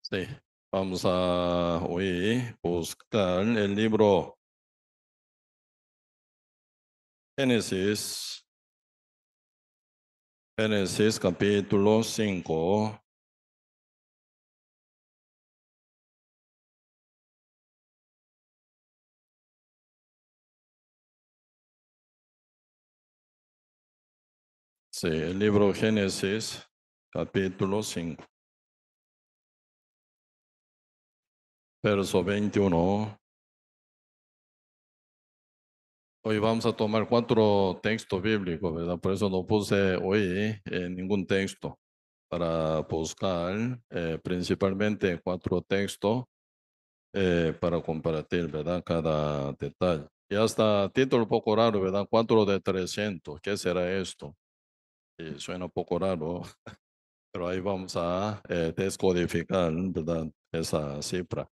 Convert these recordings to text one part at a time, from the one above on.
Sí, vamos a hoy buscar el libro Génesis, Génesis capítulo 5. Sí, el libro Génesis capítulo 5, verso 21. Hoy vamos a tomar 4 textos bíblicos, ¿verdad? Por eso no puse hoy ningún texto para buscar principalmente 4 textos para compartir, ¿verdad? Cada detalle. Y hasta título un poco raro, ¿verdad? 4 de 300. ¿Qué será esto? Y suena un poco raro, pero ahí vamos a descodificar, ¿verdad? Esa cifra.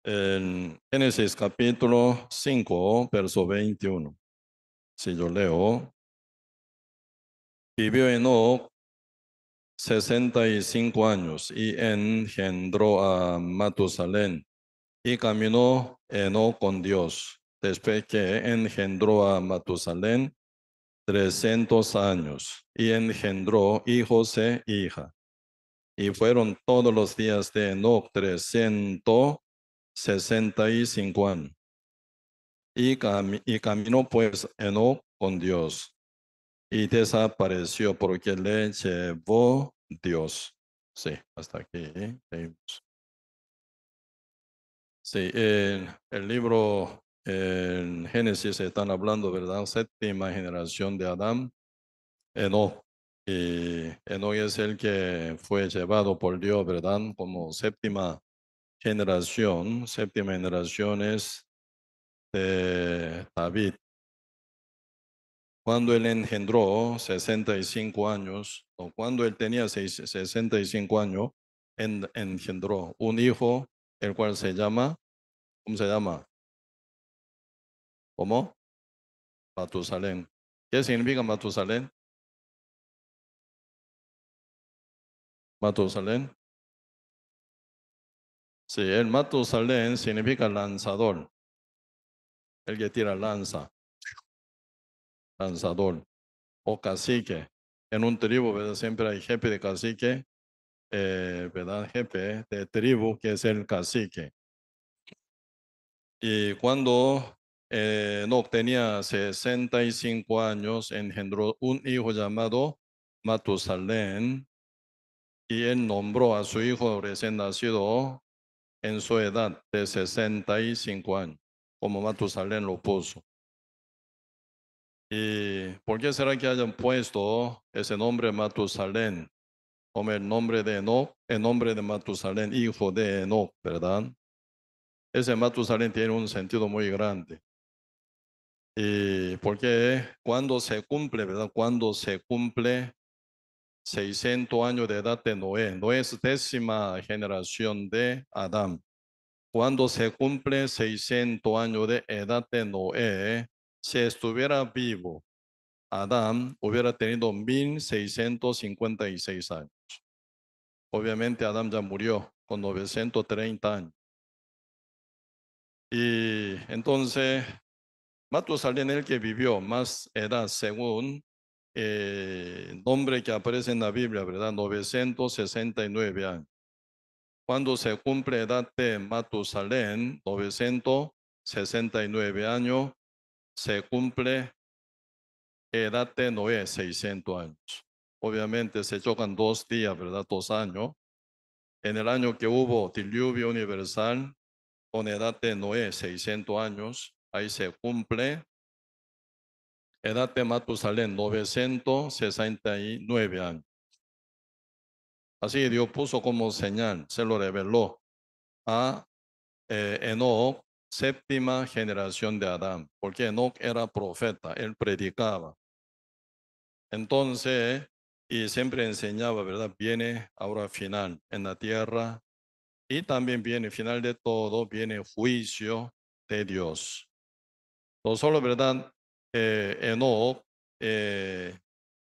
En Génesis capítulo 5, verso 21. Si yo leo, vivió Enoc 65 años y engendró a Matusalén. Y caminó Enoc con Dios, después que engendró a Matusalén 300 años, y engendró hijos e hija. Y fueron todos los días de Enoc 365 años. Y caminó pues Enoc con Dios, y desapareció porque le llevó Dios. Sí, hasta aquí. Leímos. Sí, el libro en Génesis están hablando, ¿verdad? Séptima generación de Adán, Enoc. Y Enoc es el que fue llevado por Dios, ¿verdad? Como séptima generación. Séptima generación es de David. Cuando él engendró 65 años, o cuando él tenía 65 años, engendró un hijo, el cual se llama, ¿cómo se llama? ¿Cómo? Matusalén. ¿Qué significa Matusalén? Matusalén. Sí, el Matusalén significa lanzador, el que tira lanza, lanzador, o cacique. En un tribu, ¿verdad? Siempre hay jefe de cacique, ¿verdad? Jefe de tribu, que es el cacique. Y cuando Enoc tenía 65 años, engendró un hijo llamado Matusalén, y él nombró a su hijo recién nacido en su edad de 65 años, como Matusalén lo puso. ¿Y por qué será que hayan puesto ese nombre Matusalén como el nombre de Enoc, el nombre de Matusalén, hijo de Enoc, ¿verdad? Ese Matusalén tiene un sentido muy grande. Y porque cuando se cumple, ¿verdad? Cuando se cumple 600 años de edad de Noé, Noé es décima generación de Adán. Cuando se cumple 600 años de edad de Noé, si estuviera vivo, Adán hubiera tenido 1656 años. Obviamente Adán ya murió con 930 años. Y entonces Matusalén, el que vivió más edad según nombre que aparece en la Biblia, ¿verdad? 969 años. Cuando se cumple edad de Matusalén, 969 años, se cumple edad de Noé, 600 años. Obviamente se chocan 2 días, ¿verdad? 2 años. En el año que hubo diluvio universal, con edad de Noé, 600 años, ahí se cumple edad de Matusalén, 969 años. Así Dios puso como señal, se lo reveló a Enoc, séptima generación de Adán, porque Enoc era profeta, él predicaba. Entonces, y siempre enseñaba, ¿verdad? Viene ahora final en la tierra, y también viene final de todo, viene juicio de Dios. No solo, ¿verdad? Enoc,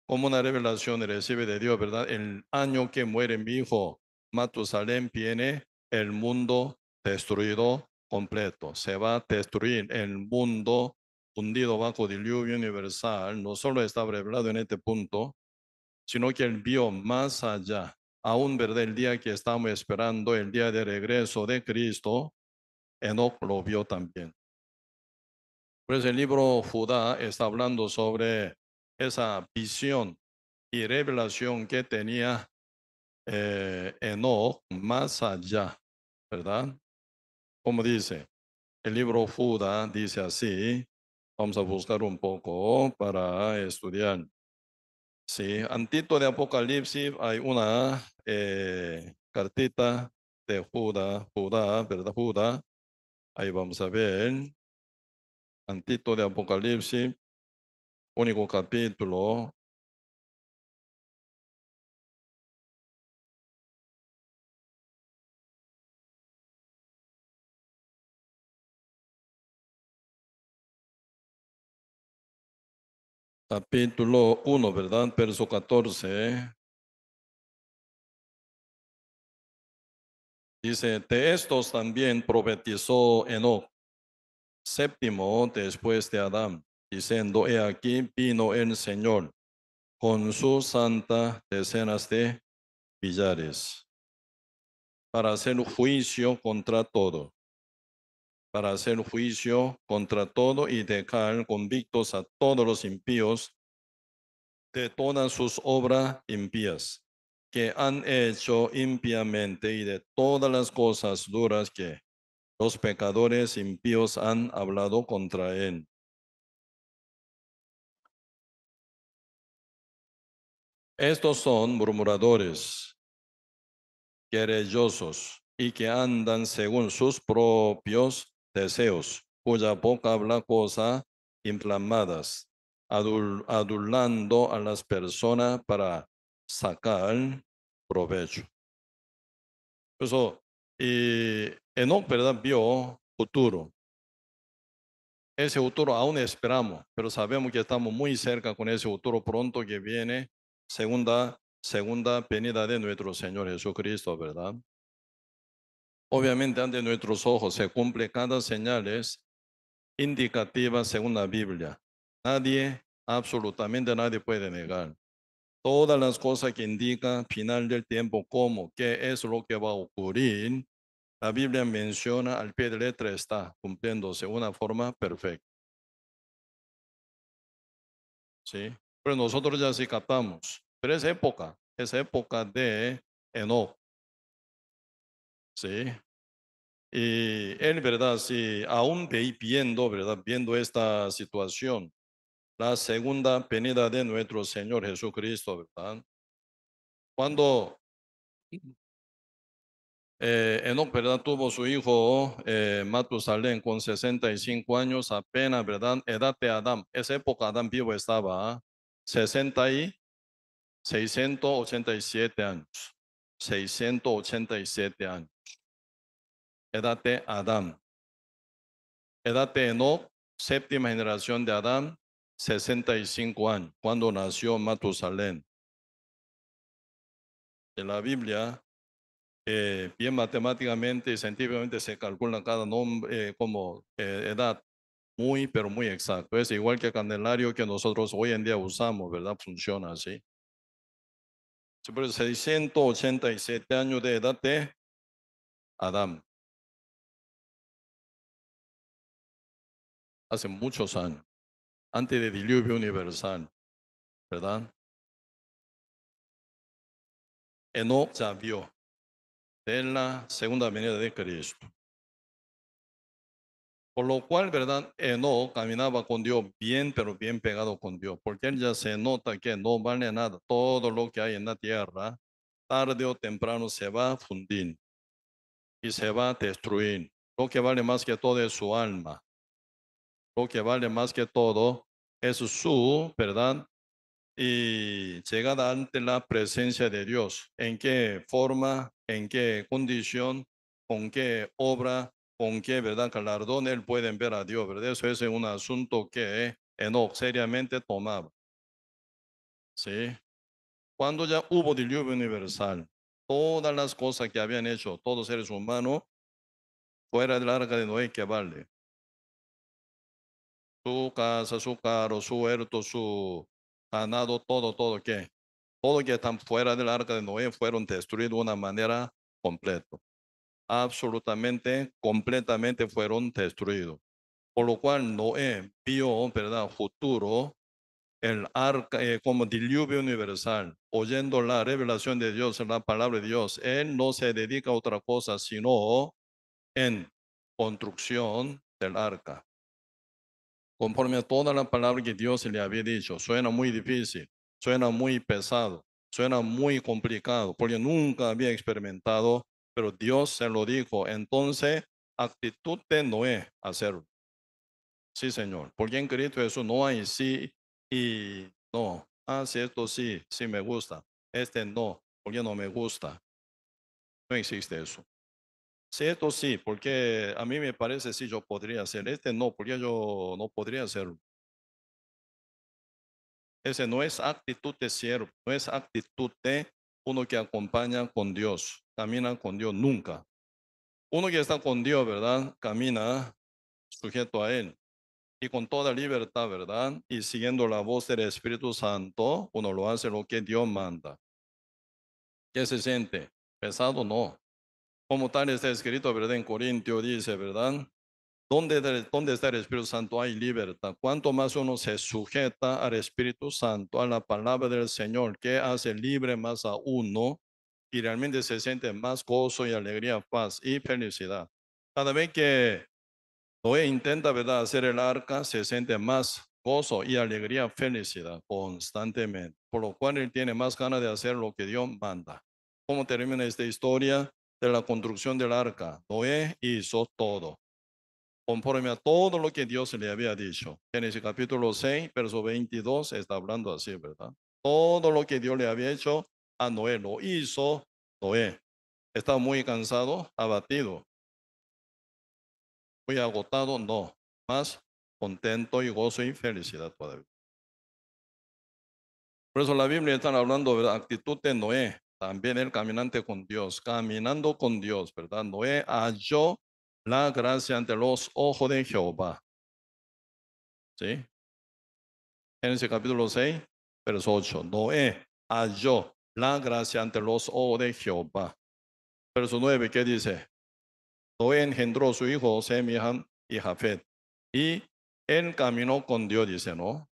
como una revelación recibe de Dios, ¿verdad? El año que muere mi hijo, Matusalén viene el mundo destruido completo. Se va a destruir el mundo hundido bajo diluvio universal. No solo está revelado en este punto, sino que él vio más allá. Aún, ¿verdad? El día que estamos esperando, el día de regreso de Cristo, Enoc lo vio también. Pues el libro Judá está hablando sobre esa visión y revelación que tenía Enoc más allá, ¿verdad? Como dice, el libro Judá dice así, vamos a buscar un poco para estudiar. Sí, antito de Apocalipsis hay una cartita de Judá, ¿verdad? Judá, ahí vamos a ver, antito de Apocalipsis, único capítulo. Capítulo 1, ¿verdad? Verso 14. Dice, de estos también profetizó Enoc, séptimo después de Adán, diciendo, he aquí vino el Señor con su santa decenas de millares para hacer juicio contra todo, para hacer juicio contra todo y dejar convictos a todos los impíos de todas sus obras impías que han hecho impíamente y de todas las cosas duras que los pecadores impíos han hablado contra él. Estos son murmuradores, querellosos y que andan según sus propios deseos, cuya boca habla cosas inflamadas, adulando a las personas para sacar provecho. 그래서 이 Enoc, ¿verdad? Vio futuro. Ese futuro aún esperamos, pero sabemos que estamos muy cerca con ese futuro pronto que viene, segunda venida de nuestro Señor Jesucristo, ¿verdad? Obviamente ante nuestros ojos se cumple cada señal es indicativa según la Biblia. Nadie, absolutamente nadie puede negar. Todas las cosas que indican final del tiempo, como qué es lo que va a ocurrir, la Biblia menciona al pie de letra, está cumpliéndose de una forma perfecta. ¿Sí? Pero nosotros ya sí captamos. Pero es época de Enoch. ¿Sí? Y él, ¿verdad? Sí, aún viendo, ¿verdad? Viendo esta situación, la segunda venida de nuestro Señor Jesucristo, ¿verdad? Cuando Enoch, ¿verdad? Tuvo su hijo Matusalén con 65 años, apenas, ¿verdad? Edad de Adán. Esa época Adán vivo estaba, 60 y 687 años. 687 años. Edad de Adán. Edad de Enoch, séptima generación de Adán, 65 años, cuando nació Matusalén. En la Biblia, bien matemáticamente y científicamente se calcula cada nombre como edad muy, pero muy exacto. Es igual que el candelario que nosotros hoy en día usamos, ¿verdad? Funciona así. Por 687 años de edad de Adán, hace muchos años, antes del diluvio universal, ¿verdad? Enoch ya vio de la segunda venida de Cristo. Por lo cual, ¿verdad? Enoch caminaba con Dios bien, pero bien pegado con Dios, porque él ya se nota que no vale nada. Todo lo que hay en la tierra, tarde o temprano se va a fundir y se va a destruir. Lo que vale más que todo es su alma. Lo que vale más que todo es su, ¿verdad? Y llegada ante la presencia de Dios. ¿En qué forma, en qué condición, con qué obra, con qué, verdad, galardón él pueden ver a Dios, ¿verdad? Eso es un asunto que Enoch seriamente tomaba. ¿Sí? Cuando ya hubo diluvio universal, todas las cosas que habían hecho todos seres humanos fuera del arca de Noé, que vale. Su casa, su carro, su huerto, su ganado, todo que. Todo que están fuera del arca de Noé fueron destruidos de una manera completa. Absolutamente, completamente fueron destruidos. Por lo cual Noé vio, ¿verdad? Futuro, el arca como diluvio universal, oyendo la revelación de Dios, la palabra de Dios. Él no se dedica a otra cosa sino en construcción del arca, conforme a toda la palabra que Dios le había dicho. Suena muy difícil, suena muy pesado, suena muy complicado, porque nunca había experimentado, pero Dios se lo dijo. Entonces, actitud de Noé, hacerlo. Sí, Señor, porque en Cristo Jesús no hay sí y no. Ah, sí, esto sí, sí me gusta. Este no, porque no me gusta. No existe eso. Sí, esto sí, porque a mí me parece sí yo podría hacer. Este no, porque yo no podría hacerlo. Ese no es actitud de siervo, no es actitud de uno que acompaña con Dios, camina con Dios nunca. Uno que está con Dios, ¿verdad? Camina sujeto a Él y con toda libertad, ¿verdad? Y siguiendo la voz del Espíritu Santo, uno lo hace lo que Dios manda. ¿Qué se siente? ¿Pesado? No. Como tal está escrito, ¿verdad? En Corintio dice, ¿verdad? ¿Dónde está el Espíritu Santo? Hay libertad. Cuanto más uno se sujeta al Espíritu Santo, a la palabra del Señor, que hace libre más a uno y realmente se siente más gozo y alegría, paz y felicidad. Cada vez que Noé intenta, ¿verdad?, hacer el arca, se siente más gozo y alegría, felicidad constantemente, por lo cual él tiene más ganas de hacer lo que Dios manda. ¿Cómo termina esta historia de la construcción del arca? Noé hizo todo conforme a todo lo que Dios le había dicho. Génesis capítulo 6, verso 22, está hablando así, ¿verdad? Todo lo que Dios le había hecho a Noé, lo hizo Noé. Está muy cansado, abatido, muy agotado, no. Más contento y gozo y felicidad todavía. Por eso la Biblia está hablando de la actitud de Noé, también el caminante con Dios, caminando con Dios, ¿verdad? Noé halló la gracia ante los ojos de Jehová. ¿Sí? Génesis capítulo 6, verso 8. Noé halló la gracia ante los ojos de Jehová. Verso 9, ¿qué dice? Noé engendró su hijo Sem y Jafet. Y él caminó con Dios, dice, ¿no?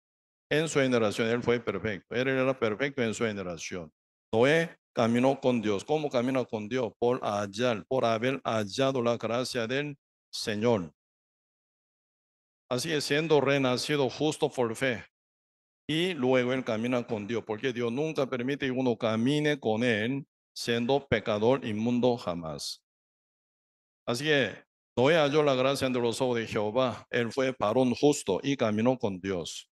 En su generación él fue perfecto. Él era perfecto en su generación. Noé caminó con Dios. ¿Cómo camina con Dios? Por haber hallado la gracia del Señor. Así es, siendo renacido justo por fe. Y luego él camina con Dios, porque Dios nunca permite que uno camine con él siendo pecador inmundo jamás. Así que Noé halló la gracia ante los ojos de Jehová. Él fue varón justo y caminó con Dios.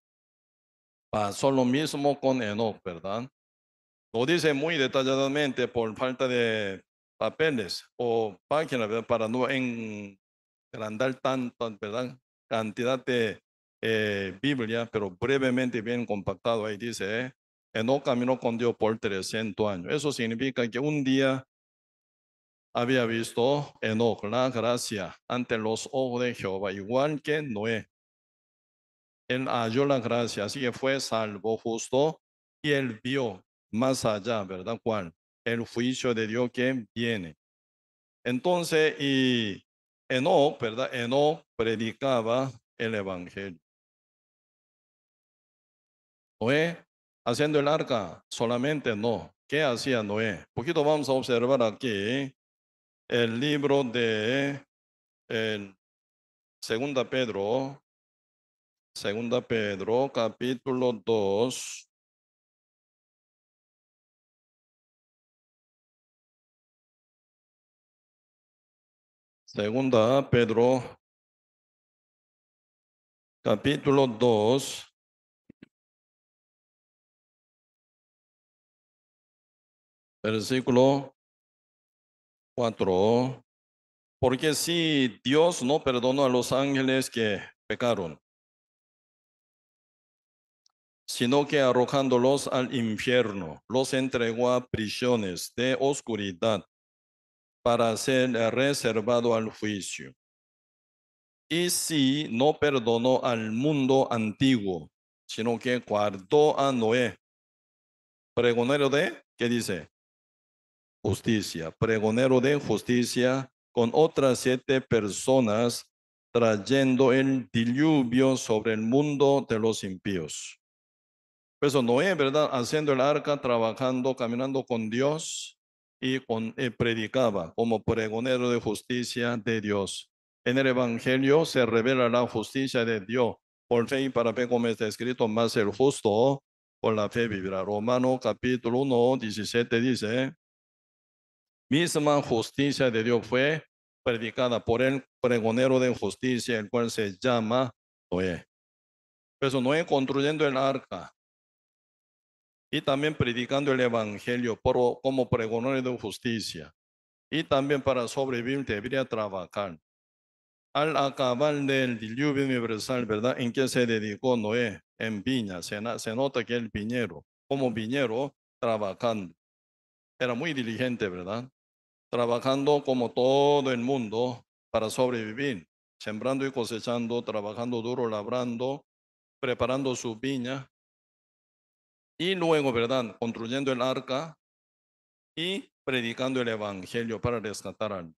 Pasó lo mismo con Enoc, ¿verdad? Lo dice muy detalladamente por falta de papeles o páginas, ¿verdad?, para no engrandar tanto, ¿verdad?, cantidad de Biblia, pero brevemente bien compactado ahí dice, Enoc caminó con Dios por 300 años. Eso significa que un día había visto Enoc la gracia ante los ojos de Jehová, igual que Noé. Él halló la gracia, así que fue salvo justo y él vio más allá, ¿verdad? ¿Cuál? El juicio de Dios que viene. Entonces, y Enoc, ¿verdad? Enoc predicaba el evangelio. Noé haciendo el arca, solamente no. ¿Qué hacía Noé? Poquito vamos a observar aquí el libro de el Segunda Pedro, Segunda Pedro, capítulo 2. Segunda Pedro, capítulo 2, versículo 4. Porque si Dios no perdonó a los ángeles que pecaron, sino que arrojándolos al infierno, los entregó a prisiones de oscuridad para ser reservado al juicio. Y si no perdonó al mundo antiguo, sino que guardó a Noé, pregonero de, ¿qué dice? Justicia, pregonero de justicia, con otras 7 personas, trayendo el diluvio sobre el mundo de los impíos. Por eso Noé, ¿verdad? Haciendo el arca, trabajando, caminando con Dios y predicaba como pregonero de justicia de Dios. En el Evangelio se revela la justicia de Dios. Por fe y para fe, como está escrito, más el justo por la fe vivirá. Romano capítulo 1, 17 dice, misma justicia de Dios fue predicada por el pregonero de justicia, el cual se llama Noé. Por eso Noé construyendo el arca, y también predicando el evangelio como pregonero de justicia. Y también para sobrevivir debería trabajar. Al acabar del diluvio universal, ¿verdad? ¿En qué se dedicó Noé? En viña. Se nota que el viñero, como viñero, trabajando. Era muy diligente, ¿verdad? Trabajando como todo el mundo para sobrevivir. Sembrando y cosechando, trabajando duro, labrando, preparando su viña. Y luego, ¿verdad? Construyendo el arca y predicando el evangelio para rescatar al.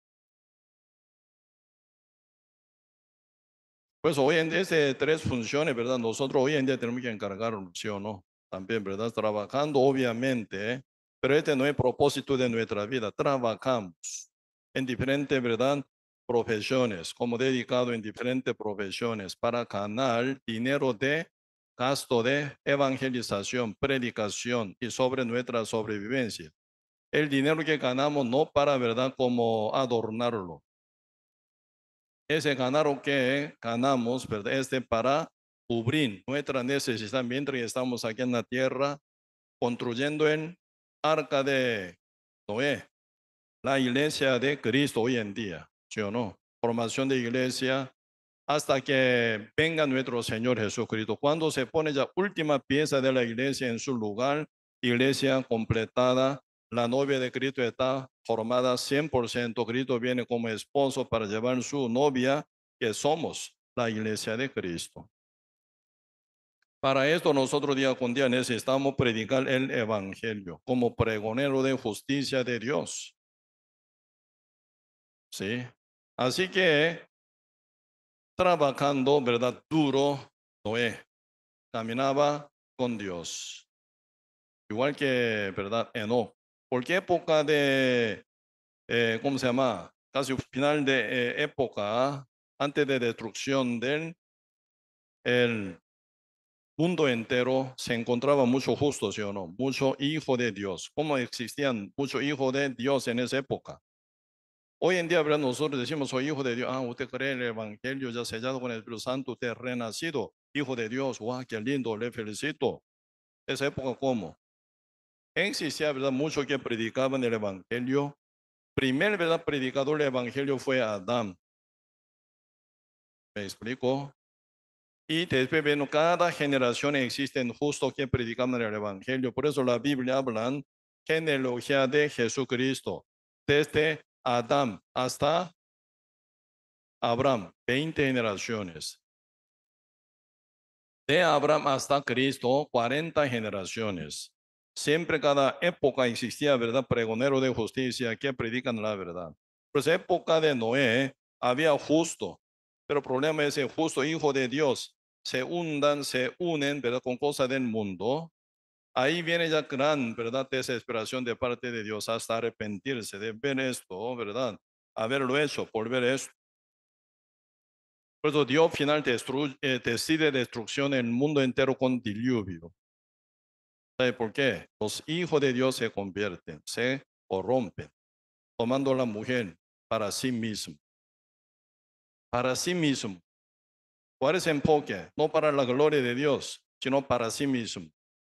Pues hoy en día, este 3 funciones, ¿verdad? Nosotros hoy en día tenemos que encargarnos, ¿sí o no? También, ¿verdad? Trabajando, obviamente, ¿eh? Pero este no es el propósito de nuestra vida. Trabajamos en diferentes, ¿verdad? Profesiones, como dedicado en diferentes profesiones para ganar dinero de gasto de evangelización, predicación y sobre nuestra sobrevivencia. El dinero que ganamos no para, ¿verdad? Como adornarlo. Ese ganado que ganamos, ¿verdad? Para cubrir nuestra necesidad mientras estamos aquí en la tierra construyendo el arca de Noé, la iglesia de Cristo hoy en día, ¿sí o no? Formación de iglesia hasta que venga nuestro Señor Jesucristo. Cuando se pone la última pieza de la iglesia en su lugar, iglesia completada, la novia de Cristo está formada 100%. Cristo viene como esposo para llevar su novia, que somos la iglesia de Cristo. Para esto nosotros día con día necesitamos predicar el evangelio como pregonero de justicia de Dios. ¿Sí? Así que trabajando, ¿verdad? Duro, Noé caminaba con Dios. Igual que, ¿verdad? Enoch. ¿Por qué época de, cómo se llama? Casi final de época, antes de destrucción del el mundo entero, se encontraba mucho justo, ¿sí o no? Mucho hijo de Dios. ¿Cómo existían muchos hijos de Dios en esa época? Hoy en día, ¿verdad? Nosotros decimos, soy hijo de Dios. Ah, usted cree en el Evangelio, ya sellado con el Espíritu Santo, usted es renacido, hijo de Dios. ¡Wow, qué lindo! Le felicito. Esa época, ¿cómo? Existía, ¿verdad? Muchos que predicaban el Evangelio. Primer, ¿verdad? Predicador del Evangelio fue Adán. ¿Me explico? Y después, bueno, cada generación existen justos que predicaban el Evangelio. Por eso la Biblia habla genealogía de Jesucristo. Desde Adán hasta Abraham, 20 generaciones. De Abraham hasta Cristo, 40 generaciones. Siempre cada época existía, ¿verdad? Pregonero de justicia que predican la verdad. Pues época de Noé había justo, pero el problema es el justo hijo de Dios. Se unen, ¿verdad? Con cosas del mundo. Ahí viene ya gran, ¿verdad? Desesperación de parte de Dios hasta arrepentirse de ver esto, ¿verdad? Haberlo hecho por ver esto. Por eso Dios final decide destrucción en el mundo entero con diluvio. ¿Sabe por qué? Los hijos de Dios se convierten, se corrompen, tomando la mujer para sí mismo. Para sí mismo. ¿Cuál es el enfoque? No para la gloria de Dios, sino para sí mismo.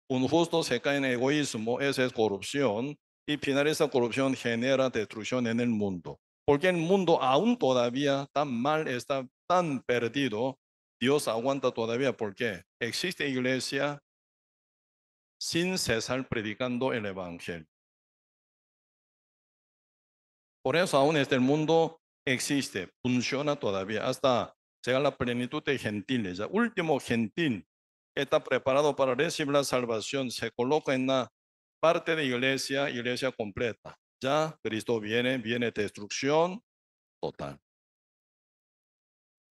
Un justo se cae en egoísmo, esa es corrupción, y final esa corrupción genera destrucción en el mundo. Porque el mundo aún todavía tan mal, está tan perdido, Dios aguanta todavía. ¿Por qué? Existe iglesia, sin cesar predicando el evangelio. Por eso aún este mundo existe, funciona todavía, hasta llegar a la plenitud de gentiles. El último gentil que está preparado para recibir la salvación se coloca en la parte de iglesia completa. Ya Cristo viene destrucción total.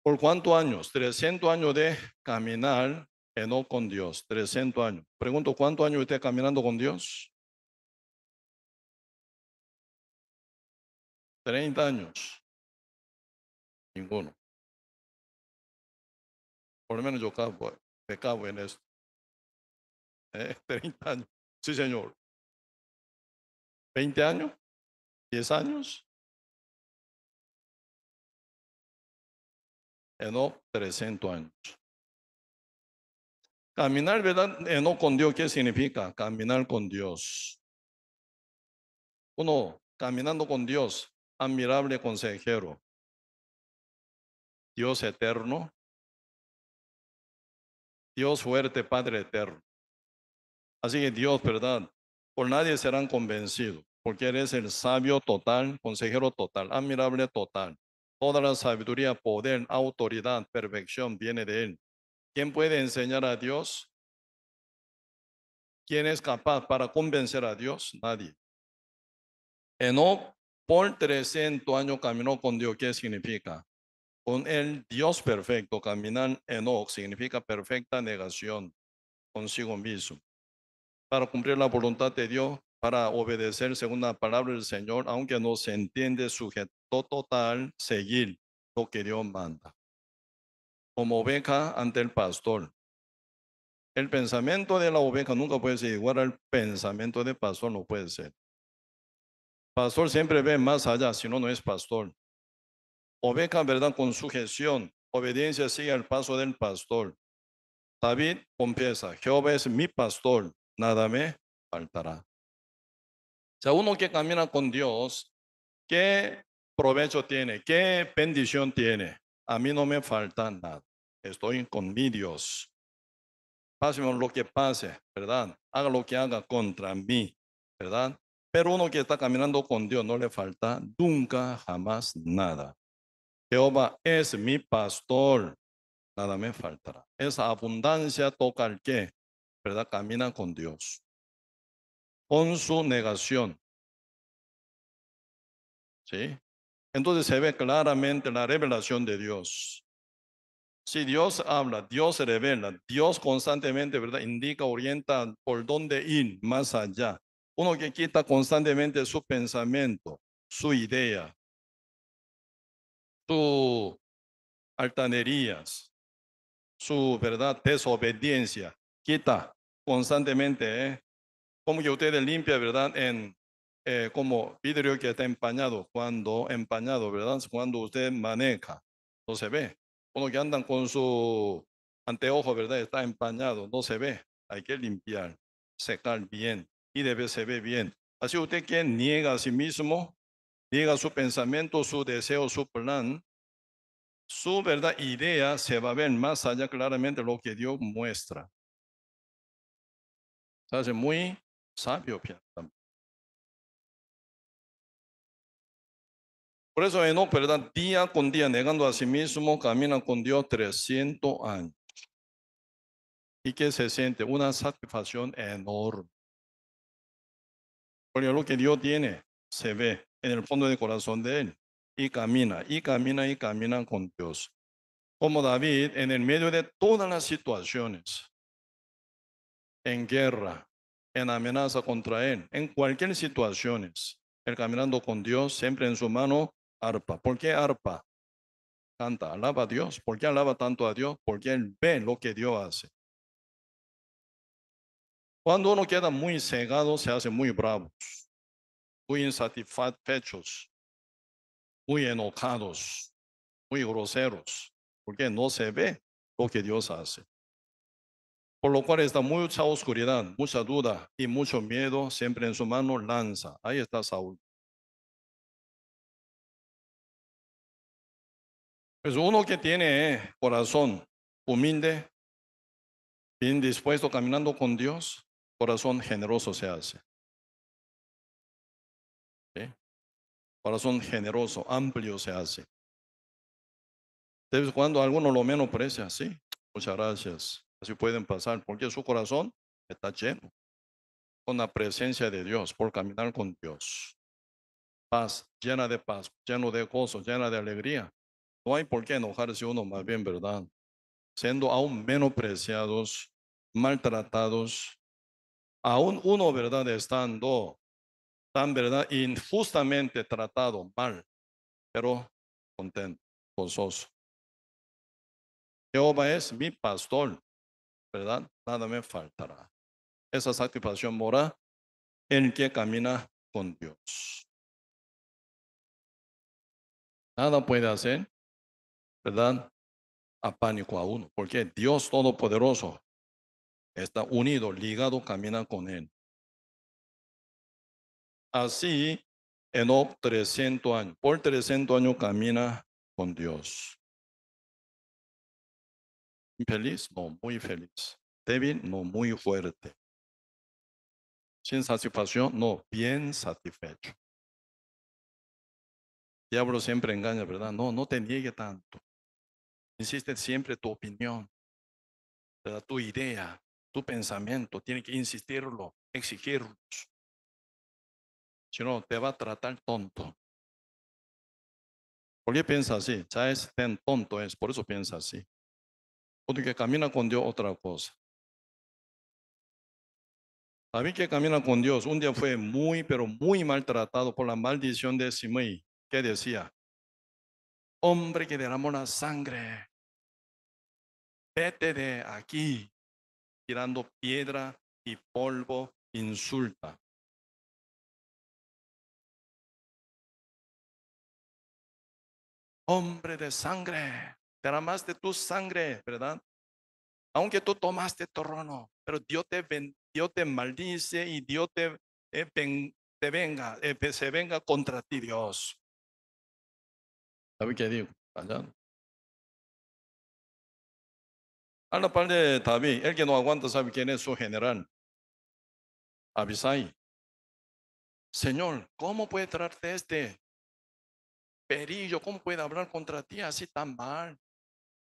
¿Por cuántos años? 300 años de caminar no con Dios. 300 años. Pregunto, ¿cuántos años usted caminando con Dios? 30 años. Ninguno. Por lo menos yo pecado en esto. 30 años. Sí, señor. 20 años. 10 años. No, 300 años. Caminar, ¿verdad? No con Dios, ¿qué significa? Caminar con Dios. Uno, caminando con Dios, admirable consejero, Dios eterno, Dios fuerte, Padre eterno. Así que Dios, ¿verdad? Por nadie serán convencidos, porque eres el sabio total, consejero total, admirable total. Toda la sabiduría, poder, autoridad, perfección viene de Él. ¿Quién puede enseñar a Dios? ¿Quién es capaz para convencer a Dios? Nadie. Enoc por 300 años caminó con Dios. ¿Qué significa? Con el Dios perfecto. Caminar Enoc significa perfecta negación consigo mismo. Para cumplir la voluntad de Dios, para obedecer según la palabra del Señor, aunque no se entiende, sujeto total, seguir lo que Dios manda. Como oveja ante el pastor. El pensamiento de la oveja nunca puede ser igual al pensamiento del pastor, no puede ser. Pastor siempre ve más allá, si no, no es pastor. Oveja, verdad, con sujeción, obediencia sigue el paso del pastor. David confiesa, Jehová es mi pastor, nada me faltará. O sea, uno que camina con Dios, ¿qué provecho tiene? ¿Qué bendición tiene? A mí no me falta nada. Estoy con mi Dios. Pase lo que pase, ¿verdad? Haga lo que haga contra mí, ¿verdad? Pero uno que está caminando con Dios no le falta nunca, jamás nada. Jehová es mi pastor, nada me faltará. Esa abundancia toca al que, ¿verdad? Camina con Dios. Con su negación, ¿sí? Entonces se ve claramente la revelación de Dios. Si Dios habla, Dios se revela, Dios constantemente, ¿verdad? Indica, orienta por dónde ir más allá. Uno que quita constantemente su pensamiento, su idea, su altanerías, su, ¿verdad? Desobediencia. Quita constantemente, ¿eh? Como que usted limpia, ¿verdad? Como vidrio que está empañado, ¿verdad? Cuando usted maneja, no se ve. Uno que andan con su anteojo, ¿verdad? Está empañado, no se ve. Hay que limpiar, secar bien y debe se ve bien. Así usted que niega a sí mismo, niega su pensamiento, su deseo, su plan, su verdad idea se va a ver más allá claramente lo que Dios muestra. Se hace muy sabio, piensa. Por eso Enoc, ¿verdad? Día con día negando a sí mismo, camina con Dios 300 años. ¿Y qué se siente? Una satisfacción enorme. Porque lo que Dios tiene se ve en el fondo del corazón de él. Y camina, y camina, y camina con Dios. Como David, en el medio de todas las situaciones, en guerra, en amenaza contra él, en cualquier situación, él caminando con Dios, siempre en su mano, arpa. ¿Por qué arpa? Canta, alaba a Dios. ¿Por qué alaba tanto a Dios? Porque él ve lo que Dios hace. Cuando uno queda muy cegado, se hace muy bravo, muy insatisfechos, muy enojados, muy groseros, porque no se ve lo que Dios hace. Por lo cual está mucha oscuridad, mucha duda y mucho miedo siempre en su mano lanza. Ahí está Saúl. Pues uno que tiene corazón humilde, bien dispuesto, caminando con Dios, corazón generoso se hace. ¿Sí? Corazón generoso, amplio se hace. De vez en cuando alguno lo menosprecia, sí, muchas gracias. Así pueden pasar, porque su corazón está lleno con la presencia de Dios, por caminar con Dios. Paz, lleno de gozo, llena de alegría. No hay por qué enojarse uno, más bien, ¿verdad? Siendo aún menospreciados, maltratados, aún uno, ¿verdad? Estando tan, ¿verdad? Injustamente tratado mal, pero contento, gozoso. Jehová es mi pastor, ¿verdad? Nada me faltará. Esa satisfacción mora en el que camina con Dios. Nada puede hacer, ¿verdad? A pánico a uno, porque Dios Todopoderoso está unido, ligado, camina con Él. Así, Enoc 300 años, por 300 años camina con Dios. ¿Feliz? No, muy feliz. Débil? No, muy fuerte. Sin satisfacción? No, bien satisfecho. Diablo siempre engaña, ¿verdad? No, no te niegue tanto. Insiste siempre tu opinión, ¿verdad? Tu idea, tu pensamiento. Tiene que insistirlo, exigirlo. Si no, te va a tratar tonto. ¿Por qué piensa así? ¿Sabes? Tan tonto es, por eso piensa así. Porque camina con Dios otra cosa. David que camina con Dios, un día fue muy, pero muy maltratado por la maldición de Simei, que decía, hombre que derramó la sangre, vete de aquí, tirando piedra y polvo, insulta. Hombre de sangre, derramaste tu sangre, ¿verdad? Aunque tú tomaste trono, pero Dios te maldice y Dios te venga, se venga contra ti, Dios. ¿Sabe qué digo? Allá. A la par de David, el que no aguanta, ¿sabe quién es su general? Abisai. Señor, ¿cómo puede traerte este perillo? ¿Cómo puede hablar contra ti así tan mal?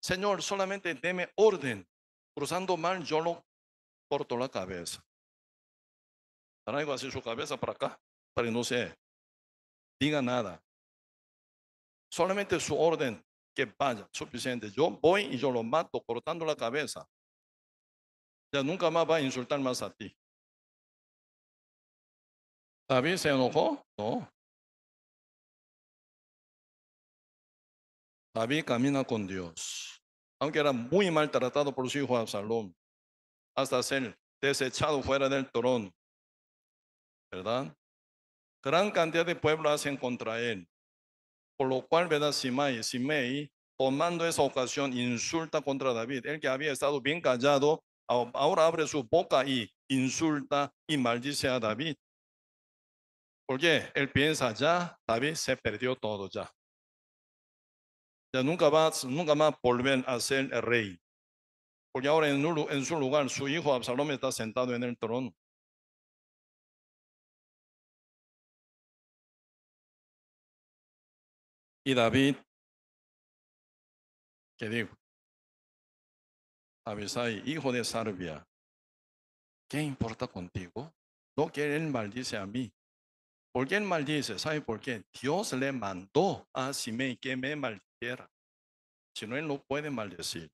Señor, solamente deme orden. Cruzando mal, yo lo corto la cabeza. Traigo así su cabeza para acá, para que no se diga nada. Solamente su orden, que vaya, suficiente. Yo voy y yo lo mato cortando la cabeza. Ya nunca más va a insultar más a ti. ¿David se enojó? No. David camina con Dios. Aunque era muy maltratado por su hijo Absalón, hasta ser desechado fuera del trono, ¿verdad? Gran cantidad de pueblo hacen contra él. Por lo cual, ¿verdad? Simei, tomando esa ocasión, insulta contra David. Él que había estado bien callado, ahora abre su boca y insulta y maldice a David. Porque él piensa, ya, David se perdió todo ya. Ya nunca más volver a ser el rey. Porque ahora en su lugar, su hijo Absalom está sentado en el trono. Y David, ¿qué dijo? Abisai, hijo de Sarbia, ¿qué importa contigo? No que él maldice a mí. ¿Por qué él maldice? ¿Sabe por qué? Dios le mandó a Simei que me maldijera. Si no, él no puede maldecir.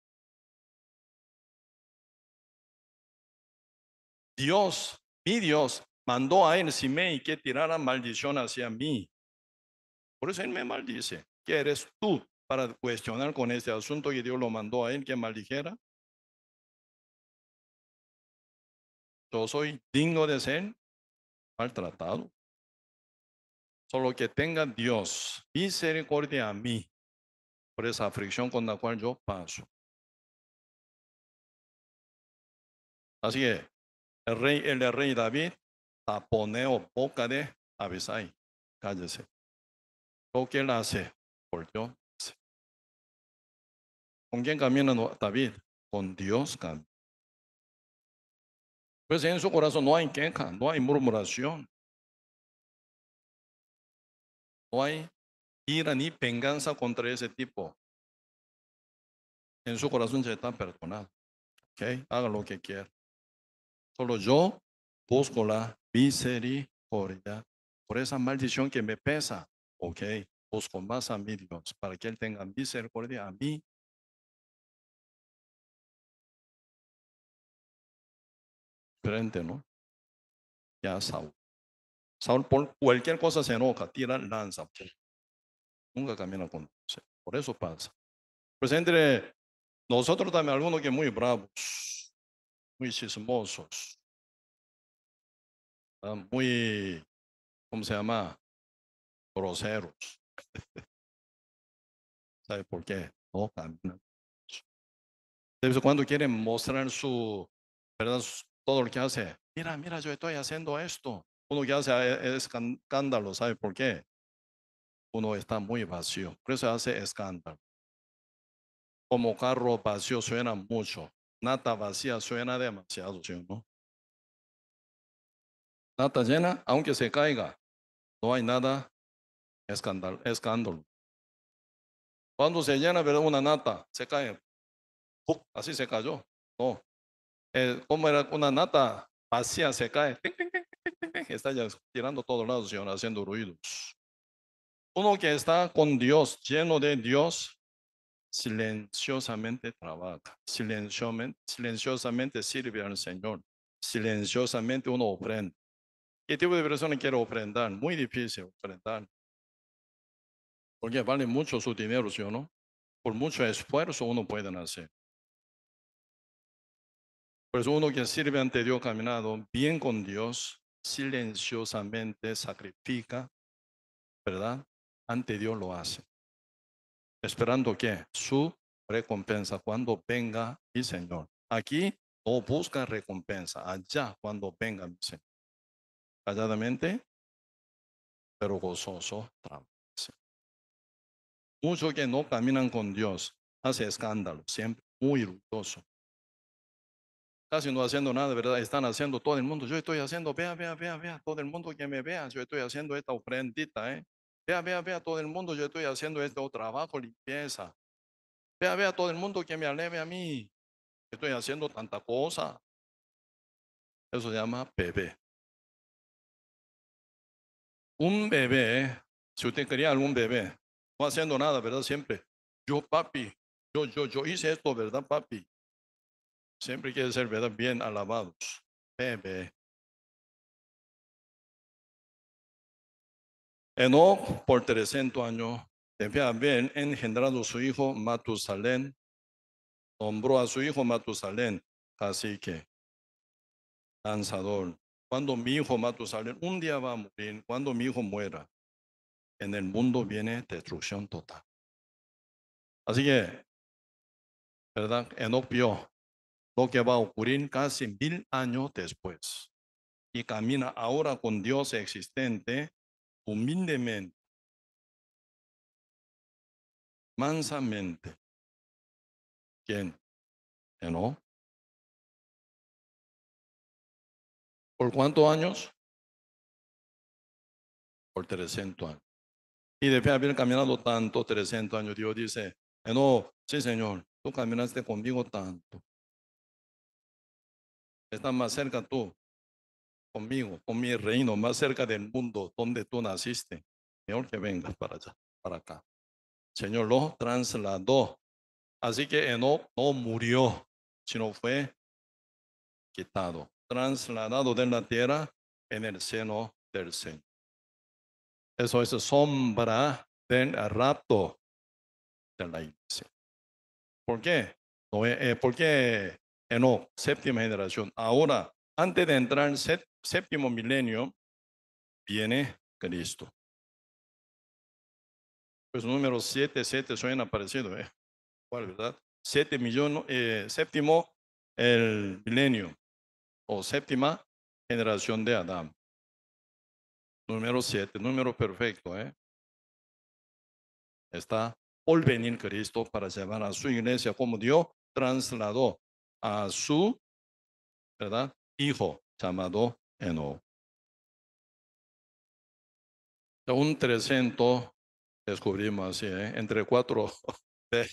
Dios, mi Dios, mandó a él, Simei, que tirara maldición hacia mí. Por eso él me maldice. ¿Qué eres tú para cuestionar con este asunto que Dios lo mandó a él que maldijera? Yo soy digno de ser maltratado. Solo que tenga Dios misericordia a mí por esa aflicción con la cual yo paso. Así que el rey David taponeo boca de Abisai. Cállese. Lo que él hace por Dios. ¿Con quién camina David? Con Dios camina. Pues en su corazón no hay queja, no hay murmuración, no hay ira ni venganza contra ese tipo. En su corazón ya está perdonado. ¿Ok? Haga lo que quiera. Solo yo busco la misericordia por esa maldición que me pesa. ¿Ok? Busco más a mi Dios para que Él tenga misericordia a mí. Frente, ¿no? Ya Saúl. Saúl por cualquier cosa se enoja, tira lanza. Nunca camina con Dios. Por eso pasa. Pues entre nosotros también algunos que muy bravos, muy chismosos, muy, ¿cómo se llama? Groseros. ¿Sabe por qué? No caminan. De vez en cuando quieren mostrar su, ¿verdad? Todo lo que hace. Mira, mira, yo estoy haciendo esto. Uno que hace escándalo, ¿sabe por qué? Uno está muy vacío. Por eso hace escándalo. Como carro vacío suena mucho. Nata vacía suena demasiado, ¿sí o no? Nata llena, aunque se caiga, no hay nada escándalo. Cuando se llena, ¿verdad? Una nata, se cae. ¡Pum! Así se cayó. No. Como era una nata vacía, se cae. ¡Tic, tic, tic, tic, tic, tic! Está ya tirando todos lados, señor, haciendo ruidos. Uno que está con Dios, lleno de Dios, silenciosamente trabaja. Silenciosamente sirve al Señor. Silenciosamente uno ofrenda. ¿Qué tipo de persona quiere ofrendar? Muy difícil ofrendar. Porque vale mucho su dinero, ¿sí o no? Por mucho esfuerzo uno puede hacer. Por eso uno que sirve ante Dios caminado bien con Dios, silenciosamente sacrifica, ¿verdad? Ante Dios lo hace. Esperando que su recompensa cuando venga mi Señor. Aquí no busca recompensa, allá cuando venga mi Señor. Calladamente, pero gozoso trabaja. Muchos que no caminan con Dios, hace escándalo, siempre muy ruidoso. Casi no haciendo nada, ¿verdad? Están haciendo todo el mundo. Yo estoy haciendo, vea, vea, vea, vea, todo el mundo que me vea. Yo estoy haciendo esta ofrendita, ¿eh? Vea, vea, vea, todo el mundo. Yo estoy haciendo este trabajo, limpieza. Vea, vea, todo el mundo que me aleve a mí. Estoy haciendo tanta cosa. Eso se llama bebé. Un bebé, si usted quería algún bebé, no haciendo nada, ¿verdad? Siempre. Yo, papi, yo hice esto, ¿verdad, papi? Siempre quiere ser, ¿verdad? Bien alabados. Bebé. Enoc por 300 años debe haber engendrado su hijo Matusalén, nombró a su hijo Matusalén, cacique, lanzador. Cuando mi hijo Matusalén un día va a morir, cuando mi hijo muera, en el mundo viene destrucción total. Así que, ¿verdad? Enoc vio lo que va a ocurrir casi 1000 años después y camina ahora con Dios existente, humildemente, mansamente. ¿Quién? Enoc. ¿Por cuántos años? Por 300 años. Y después de haber caminado tanto, 300 años, Dios dice, no, sí Señor, tú caminaste conmigo tanto. Estás más cerca tú, conmigo, con mi reino, más cerca del mundo donde tú naciste. Mejor que vengas para allá, para acá. Señor lo trasladó. Así que Enoc no murió, sino fue quitado, trasladado de la tierra en el seno del Señor. Eso es sombra del rapto de la iglesia. ¿Por qué? ¿Por qué Enoc, séptima generación? Ahora, antes de entrar en séptimo milenio, viene Cristo. Pues número 7, 7 suena parecido, ¿eh? ¿Cuál, verdad? 7 millones, séptimo, el milenio, o séptima generación de Adán. Número 7, número perfecto, ¿eh? Está por venir Cristo para llevar a su iglesia como Dios trasladó a su, ¿verdad? hijo llamado Enoc. Un 300 descubrimos así, entre 4 de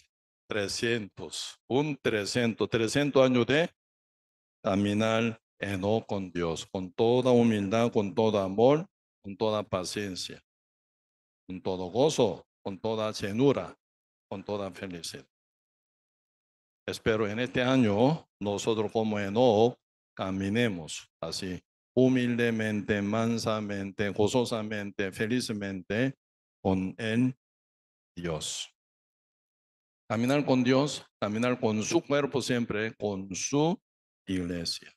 300. Un 300 años de caminar Enoc con Dios, con toda humildad, con todo amor, con toda paciencia, con todo gozo, con toda llenura, con toda felicidad. Espero en este año nosotros como Enoc caminemos así, humildemente, mansamente, gozosamente, felizmente con el Dios. Caminar con Dios, caminar con su cuerpo siempre, con su iglesia.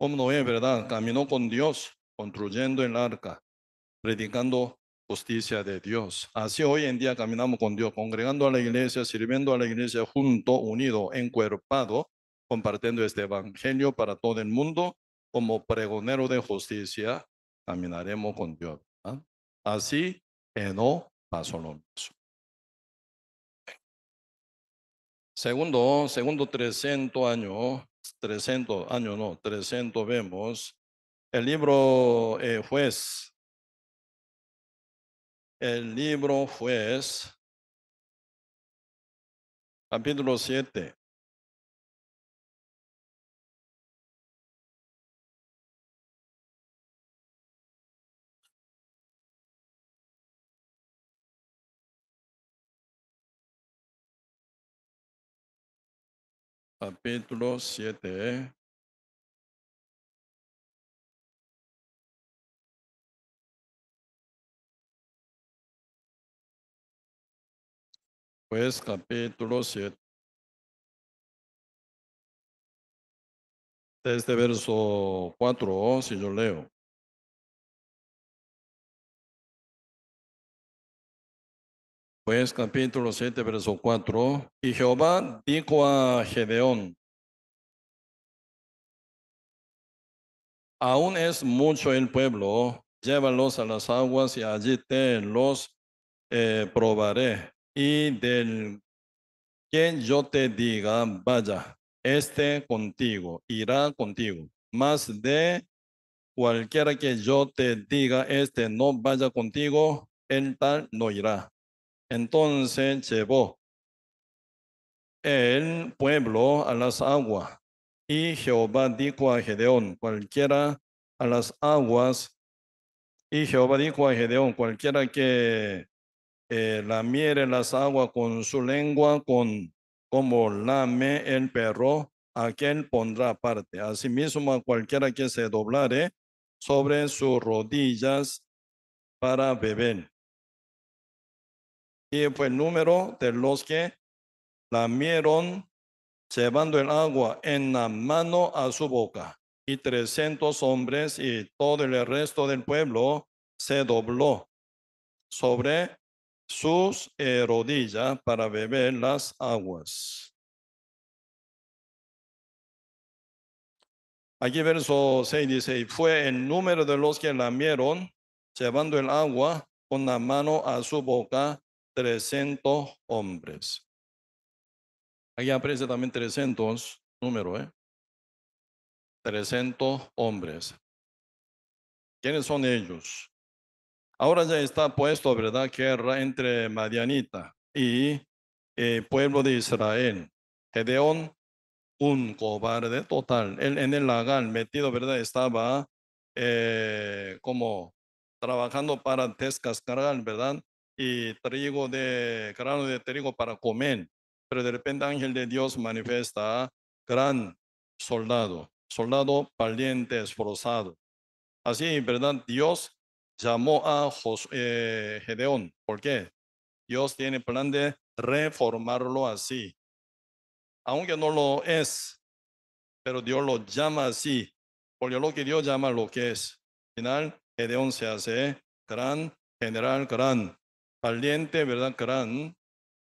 Como Noé, ¿verdad? Caminó con Dios, construyendo el arca, predicando justicia de Dios. Así hoy en día caminamos con Dios, congregando a la iglesia, sirviendo a la iglesia junto, unido, encuerpado, compartiendo este evangelio para todo el mundo. Como pregonero de justicia, caminaremos con Dios, ¿verdad? Así, no pasó lo mismo. Segundo 300 años no, 300 vemos el libro Juez, capítulo 7. Capítulo 7. Pues capítulo 7. Desde verso 4, si yo leo. Pues capítulo 7, verso 4. Y Jehová dijo a Gedeón: aún es mucho el pueblo, llévalos a las aguas y allí te los probaré. Y del que yo te diga, vaya, contigo, irá contigo. Mas de cualquiera que yo te diga, no vaya contigo, el tal no irá. Entonces llevó el pueblo a las aguas. Y Jehová dijo a Gedeón: cualquiera a las aguas. Y Jehová dijo a Gedeón: cualquiera que lamiere las aguas con su lengua, como lame el perro, aquel pondrá aparte. Asimismo, a cualquiera que se doblare sobre sus rodillas para beber. Y fue el número de los que lamieron, llevando el agua en la mano a su boca. Y 300 hombres y todo el resto del pueblo se dobló sobre sus rodillas para beber las aguas. Aquí verso 6 dice: y fue el número de los que lamieron, llevando el agua con la mano a su boca, 300 hombres. Aquí aparece también 300, número, 300 hombres. ¿Quiénes son ellos? Ahora ya está puesto, ¿verdad?, guerra entre Madianita y pueblo de Israel. Gedeón, un cobarde total. Él en el lagar metido, ¿verdad? Estaba como trabajando para descascarar, ¿verdad? Y grano de trigo para comer. Pero de repente ángel de Dios manifiesta: gran soldado valiente, esforzado. Así, ¿verdad? Dios llamó a Gedeón. ¿Por qué? Dios tiene plan de reformarlo así. Aunque no lo es, pero Dios lo llama así, porque lo que Dios llama lo que es. Al final, Gedeón se hace gran general, gran valiente, ¿verdad? Gran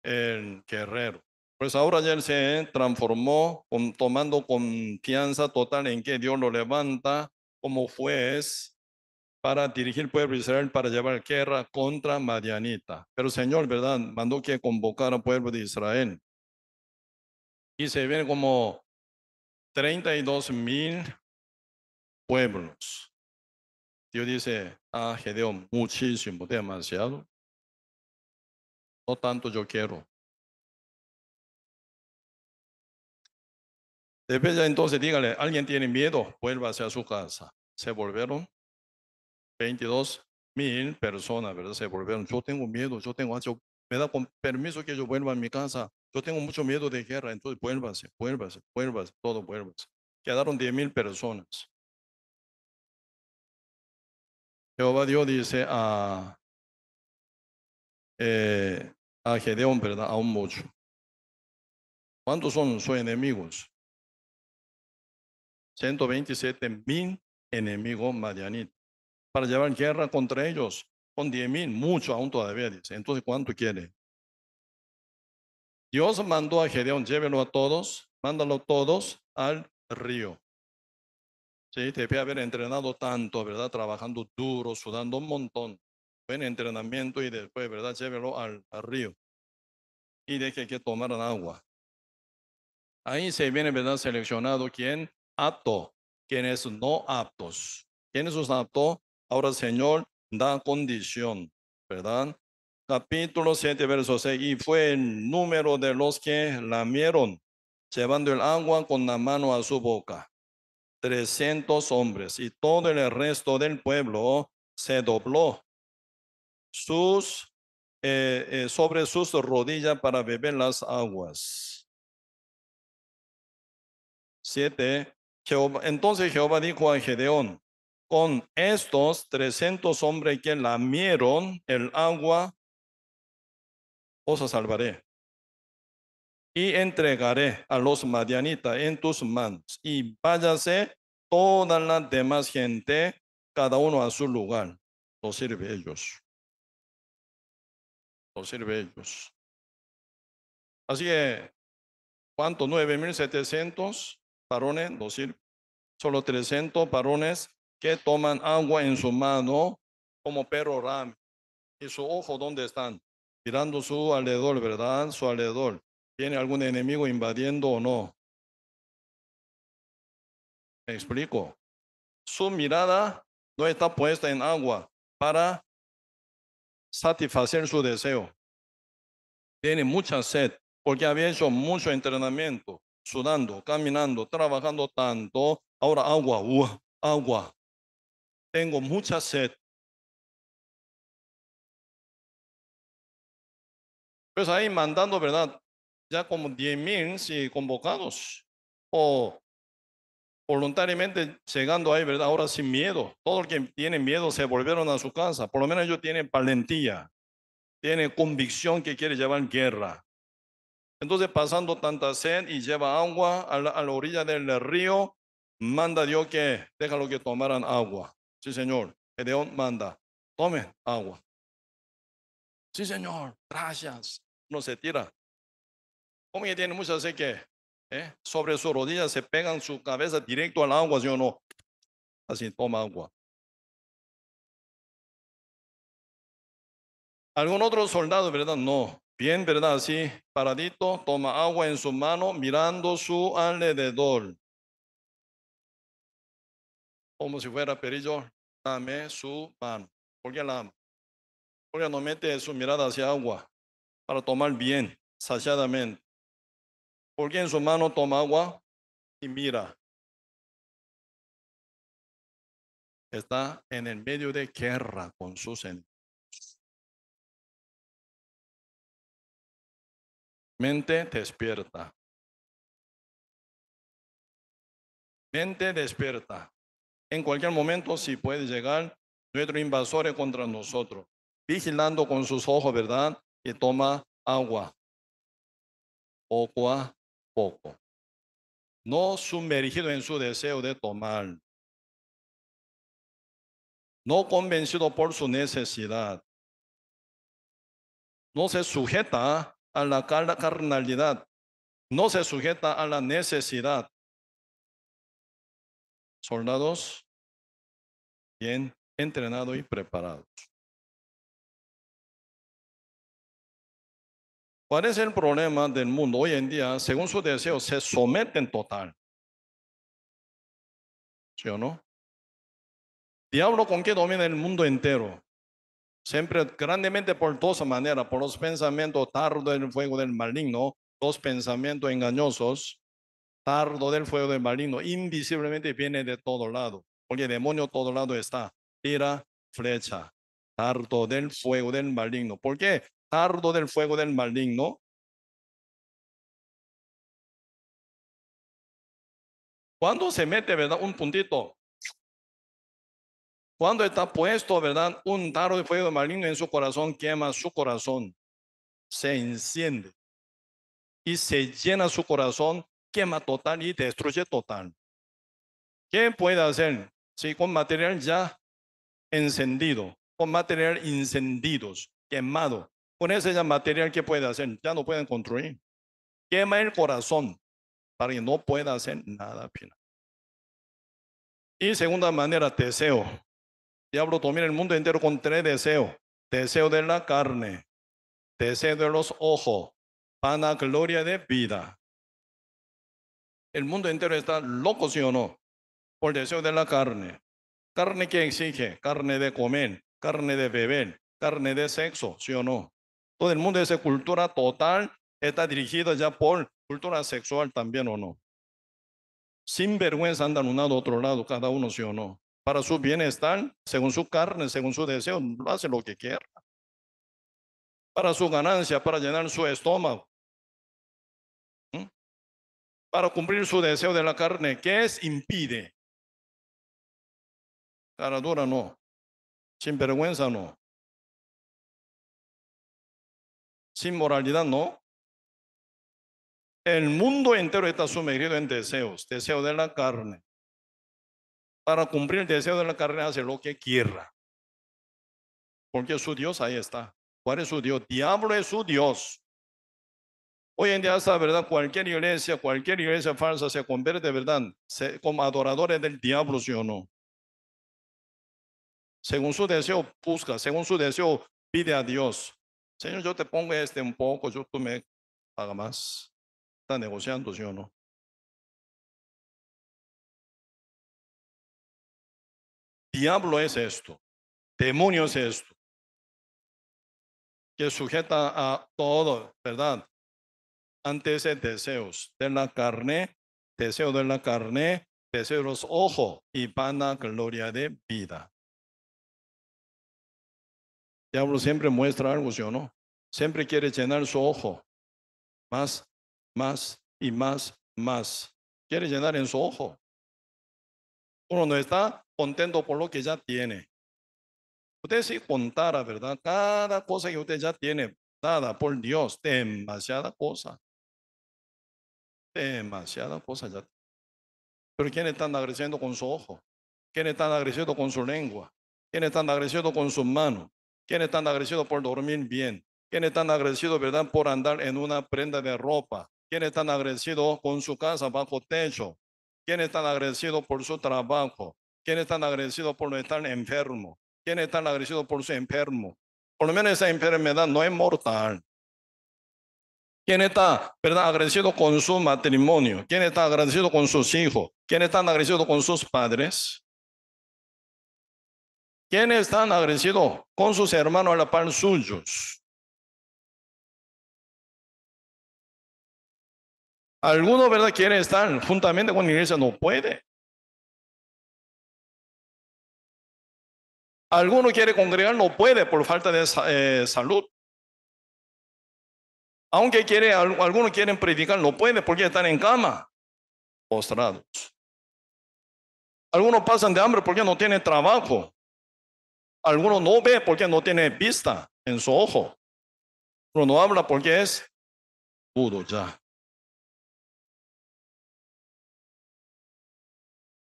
el guerrero. Pues ahora ya él se transformó, tomando confianza total en que Dios lo levanta como juez para dirigir el pueblo de Israel, para llevar guerra contra Madianita. Pero el Señor, ¿verdad?, mandó que convocara al pueblo de Israel. Y se viene como 32,000 pueblos. Dios dice a Gedeón, muchísimo, demasiado. No tanto yo quiero. Después ya entonces dígale, ¿alguien tiene miedo? Vuélvase a su casa. Se volvieron 22,000 personas, ¿verdad? Se volvieron. Yo tengo miedo, me da con permiso que yo vuelva a mi casa. Yo tengo mucho miedo de guerra, entonces vuélvase, todo vuélvase. Quedaron 10,000 personas. Jehová Dios dice a Gedeón, ¿verdad? Aún mucho. ¿Cuántos son sus enemigos? 127,000 enemigos madianitas. Para llevar guerra contra ellos, con 10,000, mucho aún todavía dice. Entonces, ¿cuánto quiere? Dios mandó a Gedeón, llévelo a todos, mándalo todos al río. Sí, debe haber entrenado tanto, ¿verdad? Trabajando duro, sudando un montón. Buen entrenamiento y después, ¿verdad? Llévelo al río. Y deje que tomaran agua. Ahí se viene, ¿verdad? Seleccionado quién apto, quienes no aptos. ¿Quiénes son aptos? Ahora el Señor da condición, ¿verdad? Capítulo 7, verso 6. Y fue el número de los que lamieron, llevando el agua con la mano a su boca. 300 hombres. Y todo el resto del pueblo se dobló sobre sus rodillas para beber las aguas. 7. Entonces Jehová dijo a Gedeón, con estos 300 hombres que lamieron el agua, os salvaré. Y entregaré a los madianitas en tus manos. Y váyase toda la demás gente, cada uno a su lugar. Los sirve ellos. Los sirve ellos. Así que, ¿cuánto? 9,700 varones los sirve. Solo 300 varones que toman agua en su mano como perro ram. ¿Y su ojo dónde están? Mirando su alrededor, ¿verdad? Su alrededor. ¿Tiene algún enemigo invadiendo o no? Me explico. Su mirada no está puesta en agua para satisfacer su deseo. Tiene mucha sed porque había hecho mucho entrenamiento, sudando, caminando, trabajando tanto. Ahora agua, agua. Tengo mucha sed. Pues ahí mandando, ¿verdad? Ya como 10,000 sí, convocados o voluntariamente llegando ahí, ¿verdad? Ahora sin miedo. Todo el que tiene miedo se volvieron a su casa. Por lo menos ellos tienen valentía, tienen convicción que quiere llevar guerra. Entonces, pasando tanta sed y lleva agua a la orilla del río, manda Dios que déjalo que tomaran agua. Sí, Señor. Gedeón manda, tomen agua. Sí, Señor, gracias. No se tira. Como que tiene mucha sed que sobre su rodilla se pegan su cabeza directo al agua, ¿sí o no? Así toma agua. ¿Algún otro soldado, verdad? No. Bien, ¿verdad? Así, paradito, toma agua en su mano, mirando su alrededor. Como si fuera perillo, dame su mano. ¿Por qué la ama? Porque no mete su mirada hacia agua para tomar bien, saciadamente. Porque en su mano toma agua y mira. Está en el medio de guerra con sus enemigos. Mente despierta. Mente despierta. En cualquier momento, si puede llegar nuestro invasor contra nosotros, vigilando con sus ojos, ¿verdad? Y toma agua, poco a poco. No sumergido en su deseo de tomar. No convencido por su necesidad. No se sujeta a la carnalidad. No se sujeta a la necesidad. Soldados bien entrenados y preparados. ¿Cuál es el problema del mundo? Hoy en día, según su deseo, se someten total. ¿Sí o no? Diablo con qué domina el mundo entero. Siempre grandemente por dos maneras, por los pensamientos tardo del fuego del maligno, los pensamientos engañosos, tardo del fuego del maligno, invisiblemente viene de todo lado, porque el demonio todo lado está, tira, flecha, tardo del fuego del maligno. ¿Por qué? Tardo del fuego del maligno. Cuando se mete, ¿verdad? Un puntito. Cuando está puesto, ¿verdad? Un tarro de fuego maligno en su corazón, quema su corazón, se enciende y se llena su corazón, quema total y destruye total. ¿Qué puede hacer? Si con material ya encendido, con material incendidos, quemado, con ese ya material, ¿qué puede hacer? Ya no pueden construir. Quema el corazón para que no pueda hacer nada. Y segunda manera, deseo. Diablo domina el mundo entero con tres deseos. Deseo de la carne, deseo de los ojos, vanagloria de vida. El mundo entero está loco, ¿sí o no? Por deseo de la carne. Carne que exige, carne de comer, carne de beber, carne de sexo, ¿sí o no? Todo el mundo, esa cultura total está dirigida ya por cultura sexual también, ¿o no? Sin vergüenza andan un lado otro lado, cada uno, ¿sí o no? Para su bienestar, según su carne, según su deseo, hace lo que quiera. Para su ganancia, para llenar su estómago. ¿Mm? Para cumplir su deseo de la carne, ¿qué es? Impide. Cara dura no. Sin vergüenza no. Sin moralidad no. El mundo entero está sumergido en deseos, deseo de la carne. Para cumplir el deseo de la carne hace lo que quiera. Porque su Dios ahí está. ¿Cuál es su Dios? Diablo es su Dios. Hoy en día esa verdad, cualquier iglesia falsa se convierte, ¿verdad? Como adoradores del diablo, ¿sí o no? Según su deseo busca, según su deseo pide a Dios. Señor, yo te pongo un poco, tú me pagas más. Está negociando, ¿sí o no? Diablo es esto, demonio es esto, que sujeta a todo, ¿verdad? Antes de deseos de la carne, deseo de la carne, deseo de los ojos y vanagloria de vida. Diablo siempre muestra algo, ¿sí o no? Siempre quiere llenar su ojo, más, más y más, más. Quiere llenar en su ojo. Uno no está contento por lo que ya tiene. Usted si contara, ¿verdad? Cada cosa que usted ya tiene, dada por Dios, demasiada cosa ya. Pero ¿quién están agradeciendo con su ojo? ¿Quién están agradeciendo con su lengua? ¿Quién están agradeciendo con sus manos? ¿Quién están agradeciendo por dormir bien? ¿Quién están agradecidos, verdad, por andar en una prenda de ropa? ¿Quién están agradecidos con su casa bajo techo? ¿Quién están agradecidos por su trabajo? ¿Quién están agradecidos por no estar enfermo? ¿Quién están agradecidos por su enfermo? Por lo menos esa enfermedad no es mortal. ¿Quién está, verdad, agradecido con su matrimonio? ¿Quién está agradecido con sus hijos? ¿Quién está agradecido con sus padres? ¿Quién está agradecido con sus hermanos a la par suyos? Algunos, ¿verdad?, quieren estar juntamente con la iglesia, no puede. Alguno quiere congregar, no puede por falta de salud. Aunque algunos quieren predicar, no puede porque están en cama, postrados. Algunos pasan de hambre porque no tienen trabajo. Algunos no ve porque no tiene vista en su ojo. Uno no habla porque es mudo ya.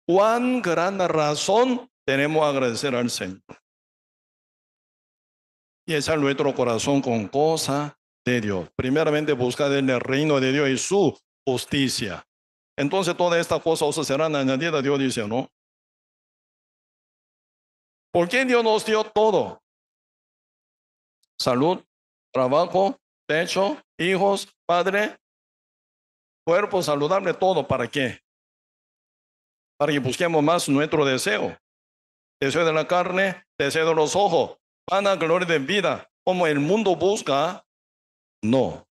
¿Cuán gran razón tenemos a agradecer al Señor? Y echar nuestro corazón con cosa de Dios. Primeramente buscar en el reino de Dios y su justicia. Entonces todas estas cosas serán añadidas, Dios dice, ¿no? ¿Por qué Dios nos dio todo? Salud, trabajo, techo, hijos, padre, cuerpo saludable, todo. ¿Para qué? Para que busquemos más nuestro deseo. deseo de la carne, deseo de los ojos, vana gloria de vida, como el mundo busca, no.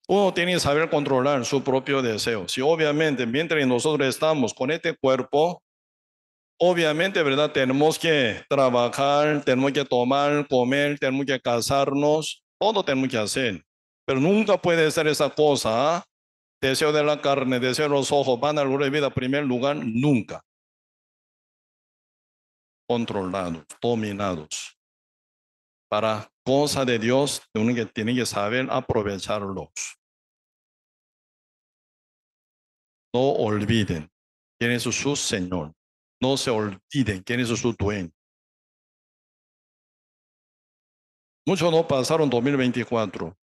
Uno tiene que saber controlar su propio deseo. Si obviamente mientras nosotros estamos con este cuerpo, obviamente, ¿verdad? Tenemos que trabajar, tenemos que tomar, comer, tenemos que casarnos, todo tenemos que hacer. Pero nunca puede ser esa cosa, ¿ah? Deseo de la carne, deseo de los ojos, van a la vida en primer lugar, nunca. Controlados, dominados. Para cosa de Dios, uno que tiene que saber aprovecharlos. No olviden quién es su Señor. No se olviden quién es su dueño. Muchos no pasaron 2024.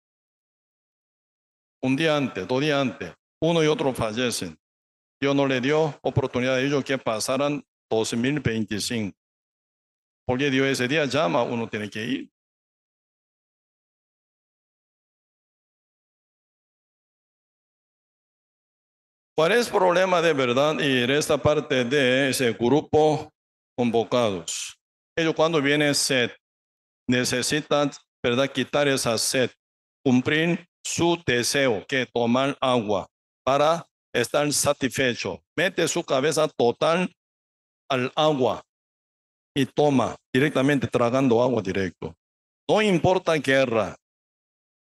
Un día antes, 2 días antes, uno y otro fallecen. Dios no le dio oportunidad a ellos que pasaran 2025. Porque Dios ese día llama, uno tiene que ir. ¿Cuál es el problema de verdad? Y en esta parte de ese grupo convocados. Ellos cuando viene sed, necesitan, ¿verdad? Quitar esa sed, cumplir su deseo, que tomar agua para estar satisfecho. Mete su cabeza total al agua y toma directamente tragando agua directo. No importa guerra,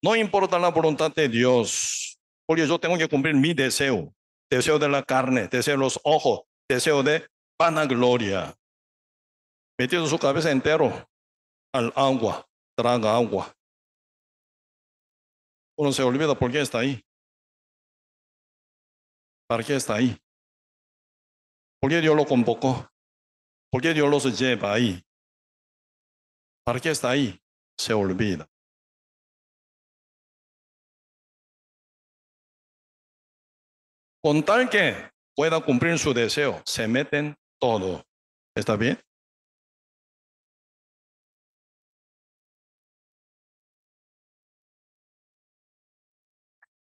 no importa la voluntad de Dios, porque yo tengo que cumplir mi deseo, deseo de la carne, deseo de los ojos, deseo de vanagloria. Metiendo su cabeza entero al agua, traga agua. Uno se olvida por qué está ahí. ¿Para qué está ahí? ¿Por qué Dios lo convocó? ¿Por qué Dios los lleva ahí? ¿Para qué está ahí? Se olvida. Con tal que pueda cumplir su deseo, se meten todo. ¿Está bien?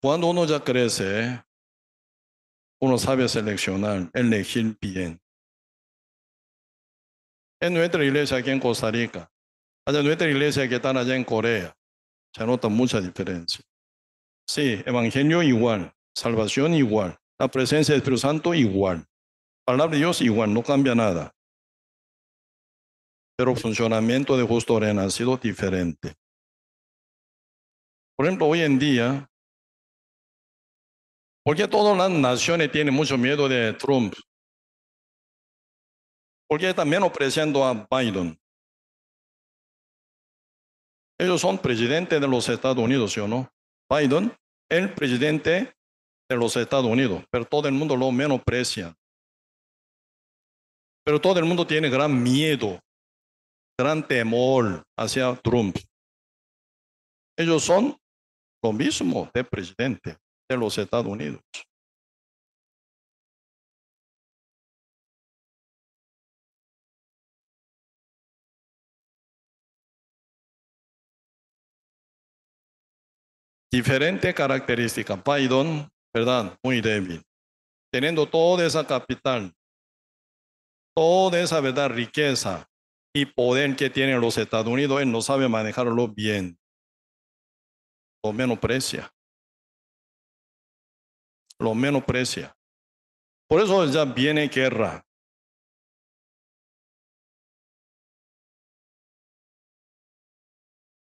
Cuando uno ya crece, uno sabe seleccionar, elegir bien. En nuestra iglesia aquí en Costa Rica, allá nuestra iglesia que están allá en Corea, se nota mucha diferencia. Sí, evangelio igual, salvación igual, la presencia del Espíritu Santo igual, palabra de Dios igual, no cambia nada. Pero funcionamiento de justo renacido diferente. Por ejemplo, hoy en día, ¿por qué todas las naciones tienen mucho miedo de Trump? ¿Por qué están menospreciando a Biden? Ellos son presidentes de los Estados Unidos, ¿sí o no? Biden, el presidente de los Estados Unidos, pero todo el mundo lo menosprecia. Pero todo el mundo tiene gran miedo, gran temor hacia Trump. Ellos son lo mismo de presidente de los Estados Unidos. Diferente característica. Biden, ¿verdad? Muy débil. Teniendo toda esa capital, toda esa, ¿verdad? Riqueza y poder que tienen los Estados Unidos, él no sabe manejarlo bien. Lo menosprecia. Lo menosprecia. Por eso ya viene guerra.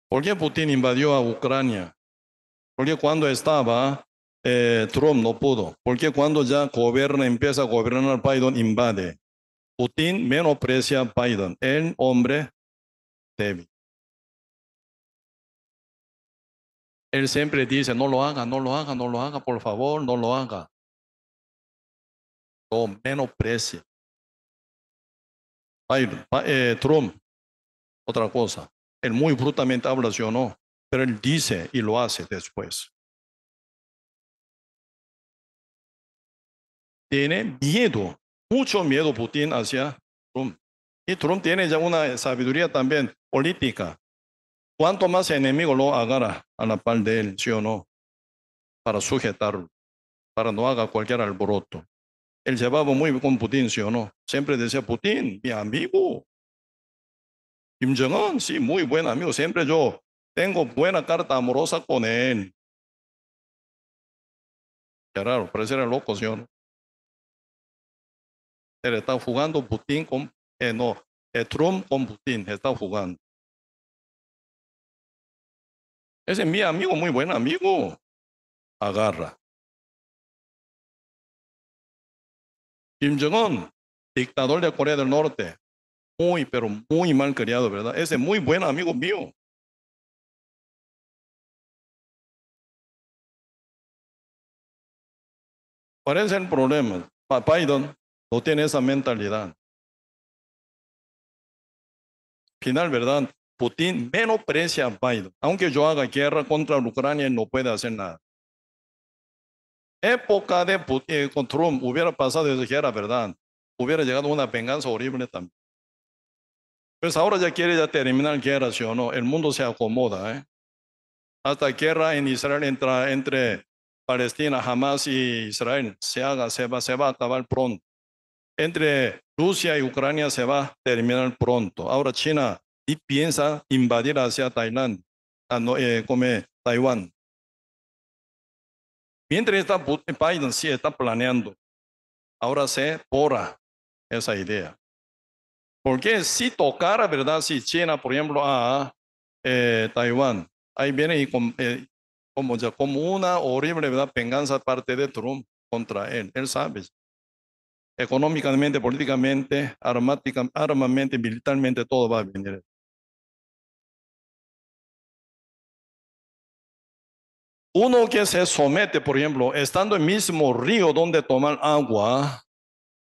¿Por qué Putin invadió a Ucrania? Porque cuando estaba Trump no pudo. Porque cuando ya gobierna, empieza a gobernar Biden, invade. Putin menosprecia a Biden, el hombre débil. Él siempre dice, no lo haga, no lo haga, no lo haga, por favor, no lo haga. Lo menosprecia. Biden, Trump, otra cosa. Él muy brutamente habla, sí o no, pero él dice y lo hace después. Tiene miedo, mucho miedo Putin hacia Trump. Y Trump tiene ya una sabiduría también política. Cuanto más enemigo lo agarra a la par de él, sí o no, para sujetarlo, para no haga cualquier alboroto. Él llevaba muy bien con Putin, ¿sí o no? Siempre decía, Putin, mi amigo. Kim Jong-un, sí, muy buen amigo. Siempre yo tengo buena carta amorosa con él. Qué raro, pareciera loco, ¿sí o no? Él está jugando Putin con, no, Trump con Putin, está jugando. Ese es mi amigo, muy buen amigo. Agarra. Kim Jong-un, dictador de Corea del Norte. Muy, pero muy mal criado, ¿verdad? Ese es muy buen amigo mío. ¿Cuál es el problema? Biden no tiene esa mentalidad. Final, ¿verdad? Putin menosprecia a Biden. Aunque yo haga guerra contra Ucrania, no puede hacer nada. Época de Putin, con Trump hubiera pasado de guerra, ¿verdad? Hubiera llegado una venganza horrible también. Pues ahora ya quiere ya terminar guerra, ¿sí o no? El mundo se acomoda, ¿eh? Hasta guerra en Israel entre Palestina, Hamas y Israel se va a acabar pronto. Entre Rusia y Ucrania se va a terminar pronto. Ahora China y piensa invadir hacia Tailandia, no, como Taiwán. Mientras está Biden sí está planeando. Ahora se pora esa idea. Porque si tocara, ¿verdad? Si China, por ejemplo, a Taiwán, ahí viene y como, ya, como una horrible, ¿verdad? Venganza parte de Trump contra él. Él sabe. Económicamente, políticamente, armamente, militarmente, todo va a venir. Uno que se somete, por ejemplo, estando en el mismo río donde tomar agua,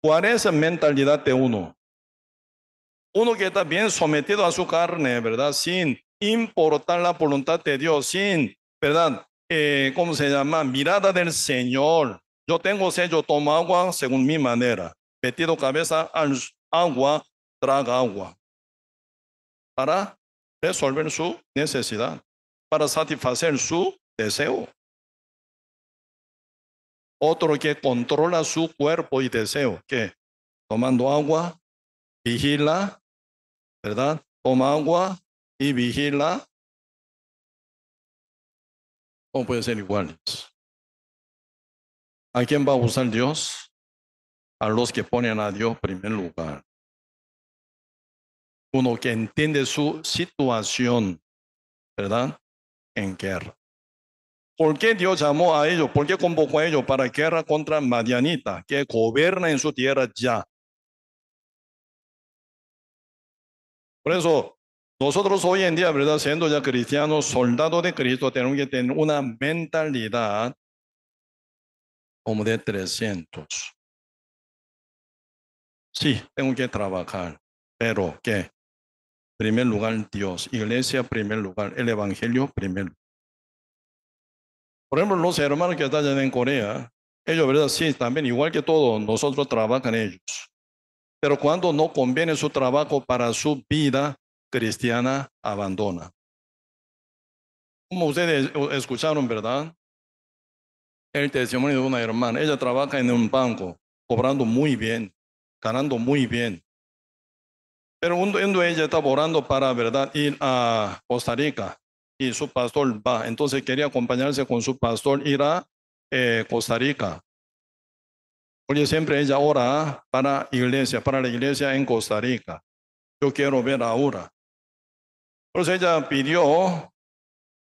¿cuál es la mentalidad de uno? Uno que está bien sometido a su carne, ¿verdad? Sin importar la voluntad de Dios, sin, ¿verdad? ¿Cómo se llama? Mirada del Señor. Yo tengo sed, yo tomo agua según mi manera. Metido cabeza al agua, traga agua. Para resolver su necesidad, para satisfacer su deseo. Otro que controla su cuerpo y deseo, que tomando agua, vigila, ¿verdad? Toma agua y vigila. ¿Cómo puede ser iguales? ¿A quién va a usar Dios? A los que ponen a Dios en primer lugar. Uno que entiende su situación, ¿verdad? En guerra. ¿Por qué Dios llamó a ellos? ¿Por qué convocó a ellos para guerra contra Madianita, que gobierna en su tierra ya? Por eso, nosotros hoy en día, ¿verdad? Siendo ya cristianos, soldados de Cristo, tenemos que tener una mentalidad como de 300. Sí, tengo que trabajar, pero ¿qué? Primer lugar, Dios. Iglesia, primer lugar. El Evangelio, primero. Por ejemplo, los hermanos que están allá en Corea, ellos, ¿verdad? Sí, también, igual que todos, nosotros trabajan ellos. Pero cuando no conviene su trabajo para su vida cristiana, abandona. Como ustedes escucharon, ¿verdad? El testimonio de una hermana. Ella trabaja en un banco, cobrando muy bien, ganando muy bien. Pero cuando ella estaba orando para, ¿verdad?, ir a Costa Rica y su pastor va. Entonces quería acompañarse con su pastor, ir a Costa Rica. Porque siempre ella ora para la iglesia en Costa Rica. Yo quiero ver ahora. Entonces ella pidió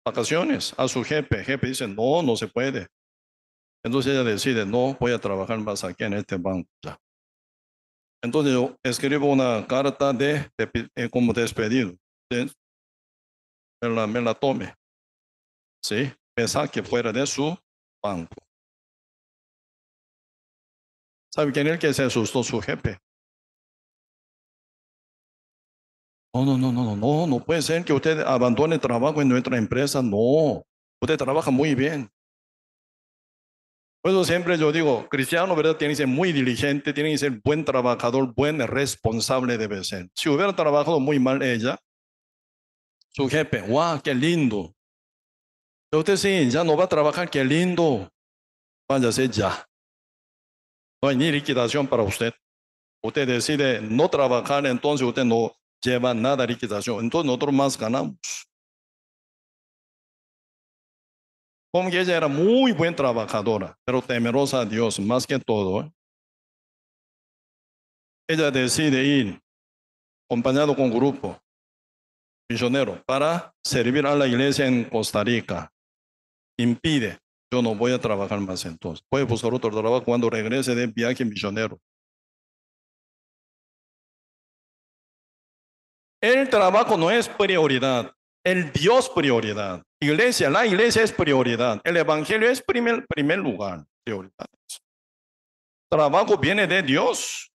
vacaciones a su jefe. El jefe dice, no, no se puede. Entonces ella decide, no voy a trabajar más aquí en este banco. Ya. Entonces yo escribo una carta como despedido. ¿Sí? Me la tome. ¿Sí? Me saque fuera de su banco. ¿Sabe quién es el que se asustó? Su jefe. No, no, no, no, no, no, no puede ser que usted abandone trabajo en nuestra empresa. No, usted trabaja muy bien. Por eso siempre yo digo, cristiano, ¿verdad? Tiene que ser muy diligente, tiene que ser buen trabajador, buen responsable debe ser. Si hubiera trabajado muy mal ella, su jefe, ¡guau, qué lindo! Usted sí, ya no va a trabajar, qué lindo. Váyase ya. No hay ni liquidación para usted. Usted decide no trabajar, entonces usted no lleva nada de liquidación. Entonces nosotros más ganamos. Como que ella era muy buena trabajadora, pero temerosa a Dios más que todo. Ella decide ir acompañado con un grupo misionero para servir a la iglesia en Costa Rica. Impide, yo no voy a trabajar más entonces. Voy a buscar otro trabajo cuando regrese de viaje misionero. El trabajo no es prioridad, el Dios prioridad. Iglesia, la iglesia es prioridad. El evangelio es primer lugar, prioridad. Trabajo viene de Dios.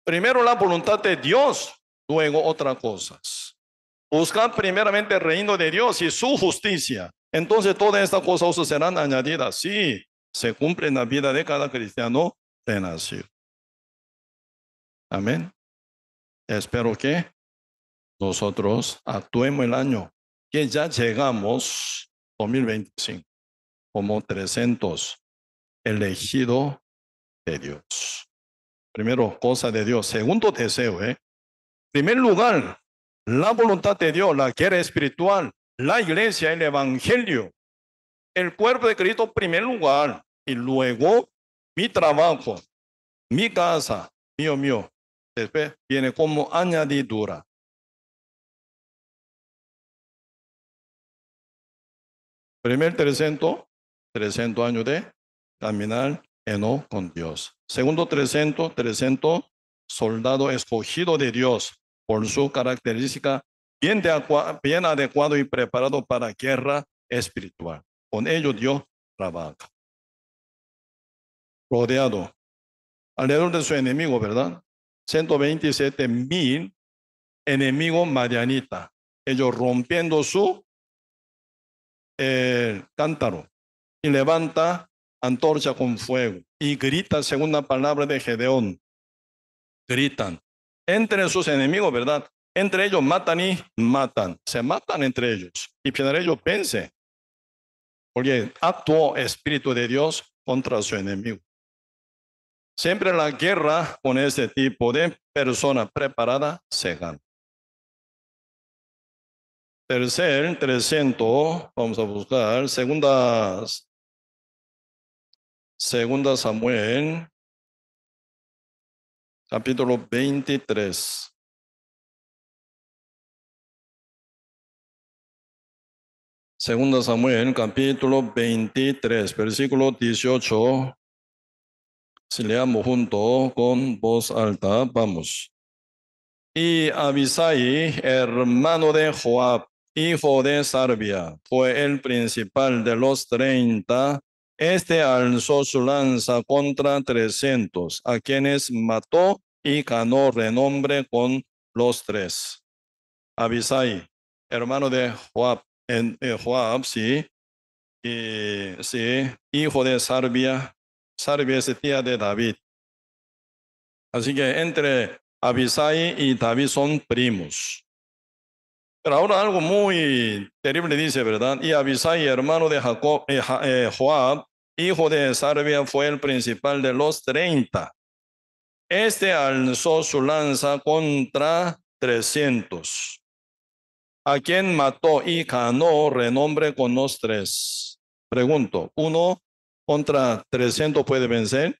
Primero la voluntad de Dios, luego otras cosas. Buscar primeramente el reino de Dios y su justicia. Entonces todas estas cosas serán añadidas. Sí, se cumple en la vida de cada cristiano renacido. Amén. Espero que nosotros actuemos el año que ya llegamos 2025 como 300 elegidos de Dios. Primero, cosa de Dios. Segundo, deseo. Primer lugar, la voluntad de Dios, la guerra espiritual, la iglesia, el evangelio, el cuerpo de Cristo, primer lugar. Y luego, mi trabajo, mi casa, mío. Después viene como añadidura. Primer 300 años de caminar con Dios. Segundo 300 soldado escogido de Dios por su característica bien adecuado y preparado para guerra espiritual. Con ello Dios trabaja. Rodeado alrededor de su enemigo, ¿verdad? 127,000 enemigos madianitas. Ellos rompiendo su cántaro y levanta antorcha con fuego y grita según la palabra de Gedeón. Gritan entre sus enemigos, ¿verdad? Entre ellos matan y matan. Se matan entre ellos. Y para ellos pense, porque actuó Espíritu de Dios contra su enemigo. Siempre la guerra con este tipo de persona preparada se gana. Tercer, 300, vamos a buscar, segunda Samuel, capítulo 23. Segunda Samuel, capítulo 23, versículo 18. Si leamos junto con voz alta, vamos. Y Abisai, hermano de Joab, hijo de Sarbia, fue el principal de los 30. Este alzó su lanza contra 300, a quienes mató y ganó renombre con los 3. Abisai, hermano de Joab, Joab, sí, sí, hijo de Sarbia. Sarbia es tía de David. Así que entre Abisai y David son primos. Pero ahora algo muy terrible dice, ¿verdad? Y Abisai, hermano de Joab, hijo de Sarbia, fue el principal de los 30. Este alzó su lanza contra 300, a quien mató y ganó renombre con los 3. Pregunto, ¿uno contra 300 puede vencer?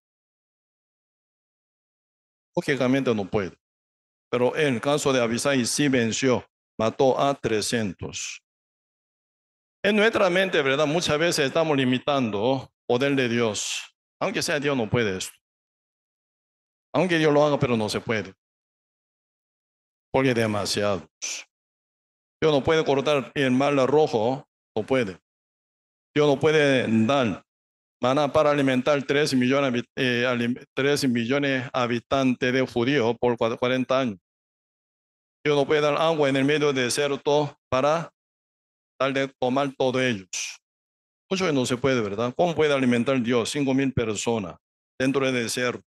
Lógicamente no puede. Pero en el caso de Abisai sí venció, mató a 300. En nuestra mente, ¿verdad? Muchas veces estamos limitando el poder de Dios. Aunque sea Dios no puede esto. Aunque Dios lo haga, pero no se puede. Porque es demasiado. Dios no puede cortar el mar rojo, no puede. Dios no puede dar maná para alimentar 3 millones de habitantes de judíos por 40 años. Dios no puede dar agua en el medio del desierto para darle tomar todos ellos. Mucho no se puede, ¿verdad? ¿Cómo puede alimentar Dios 5,000 personas dentro del desierto?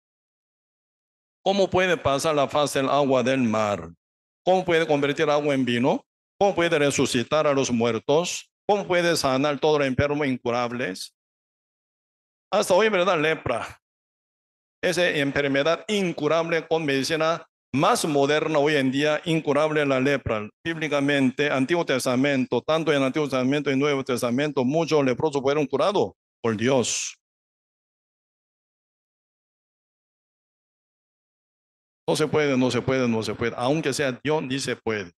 ¿Cómo puede pasar la faz del agua del mar? ¿Cómo puede convertir agua en vino? ¿Cómo puede resucitar a los muertos? ¿Cómo puede sanar todos los enfermos incurables? Hasta hoy, ¿verdad? Lepra. Esa enfermedad incurable con medicina más moderna hoy en día, incurable la lepra. Bíblicamente, Antiguo Testamento, tanto en Antiguo Testamento y Nuevo Testamento, muchos leprosos fueron curados por Dios. No se puede, no se puede, no se puede. Aunque sea Dios, ni se puede.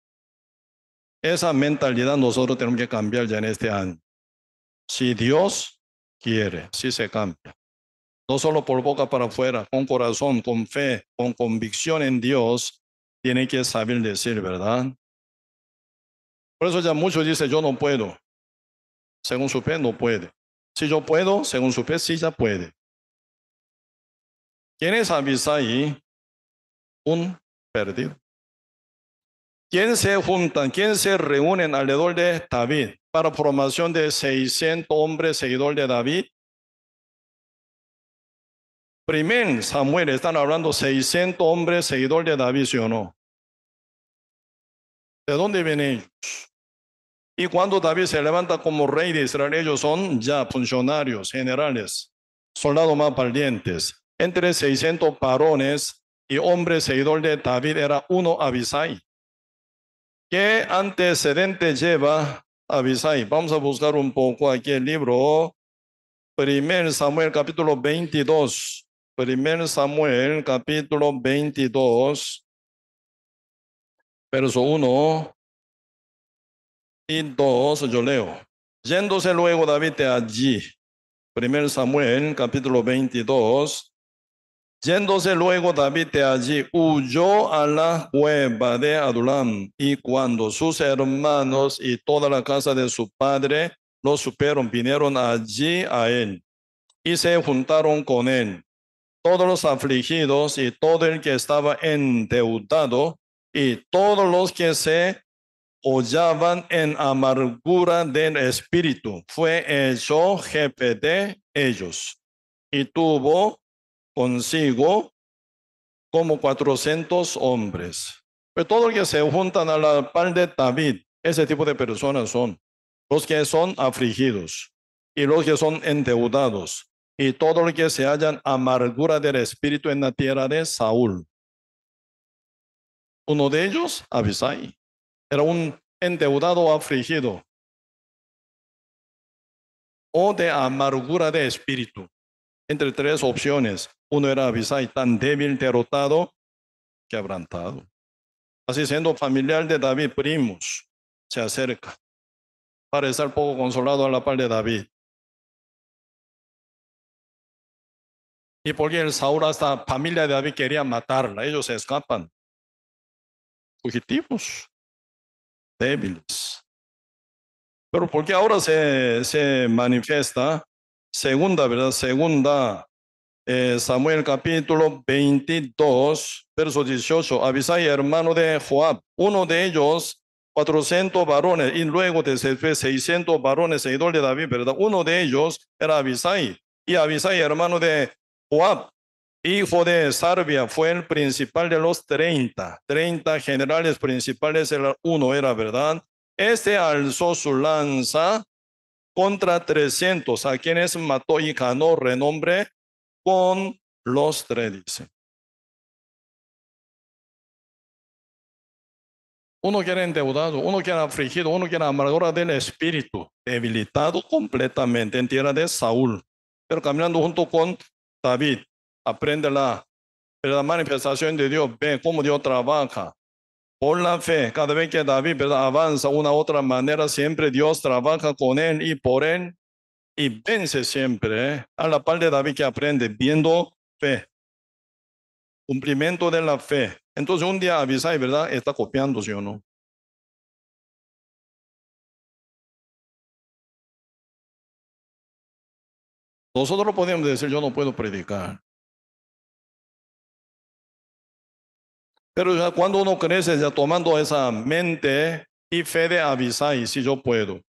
Esa mentalidad nosotros tenemos que cambiar ya en este año. Si Dios quiere, si se cambia. No solo por boca para afuera, con corazón, con fe, con convicción en Dios, tiene que saber decir, ¿verdad? Por eso ya muchos dicen, yo no puedo. Según su fe, no puede. Si yo puedo, según su fe, sí ya puede. ¿Quién es Abisai? Un perdido. ¿Quién se juntan? ¿Quién se reúnen alrededor de David para formación de 600 hombres seguidores de David? Primer Samuel, están hablando 600 hombres seguidores de David, ¿sí o no? ¿De dónde vienen ellos? Y cuando David se levanta como rey de Israel, ellos son ya funcionarios, generales, soldados más valientes. Entre 600 varones y hombres seguidores de David era uno Abisai. ¿Qué antecedente lleva Abisai? Vamos a buscar un poco aquí el libro. 1 Samuel capítulo 22. 1 Samuel capítulo 22, verso 1 y 2, yo leo. Yéndose luego David de allí. 1 Samuel capítulo 22. Yéndose luego David de allí, huyó a la cueva de Adulam, y cuando sus hermanos y toda la casa de su padre lo supieron, vinieron allí a él y se juntaron con él, todos los afligidos y todo el que estaba endeudado y todos los que se hallaban en amargura del espíritu. Fue hecho jefe de ellos y tuvo consigo como 400 hombres. Pero todos los que se juntan a la par de David, ese tipo de personas son los que son afligidos y los que son endeudados y todos los que se hallan amargura del espíritu en la tierra de Saúl. Uno de ellos, Abisai, era un endeudado afligido o de amargura de espíritu. Entre tres opciones, uno era Abisai, tan débil, derrotado, quebrantado. Así siendo familiar de David, primos, se acerca para estar poco consolado a la par de David. Y porque el Saúl, hasta familia de David quería matarla, ellos se escapan. Fugitivos, débiles. Pero porque ahora se manifiesta, segunda, ¿verdad? Segunda Samuel capítulo 22, verso 18. Abisai, hermano de Joab, uno de ellos, 400 varones, y luego de 600 varones, seguidores de David, ¿verdad? Uno de ellos era Abisai, y Abisai, hermano de Joab, hijo de Sarbia, fue el principal de los 30 generales principales, uno era, ¿verdad? Este alzó su lanza contra 300, a quienes mató y ganó renombre con los tres, dice. Uno que era endeudado, uno que era afligido, uno que era amargura del espíritu, debilitado completamente en tierra de Saúl, pero caminando junto con David, aprende la manifestación de Dios, ve cómo Dios trabaja. Por la fe, cada vez que David, ¿verdad?, avanza una u otra manera, siempre Dios trabaja con él y por él y vence siempre. A la par de David que aprende viendo fe, cumplimiento de la fe. Entonces un día Abisai, ¿verdad?, está copiando, ¿sí o no? Nosotros podemos decir, yo no puedo predicar. Pero ya cuando uno crece, ya tomando esa mente y fe de Abisai, si yo puedo.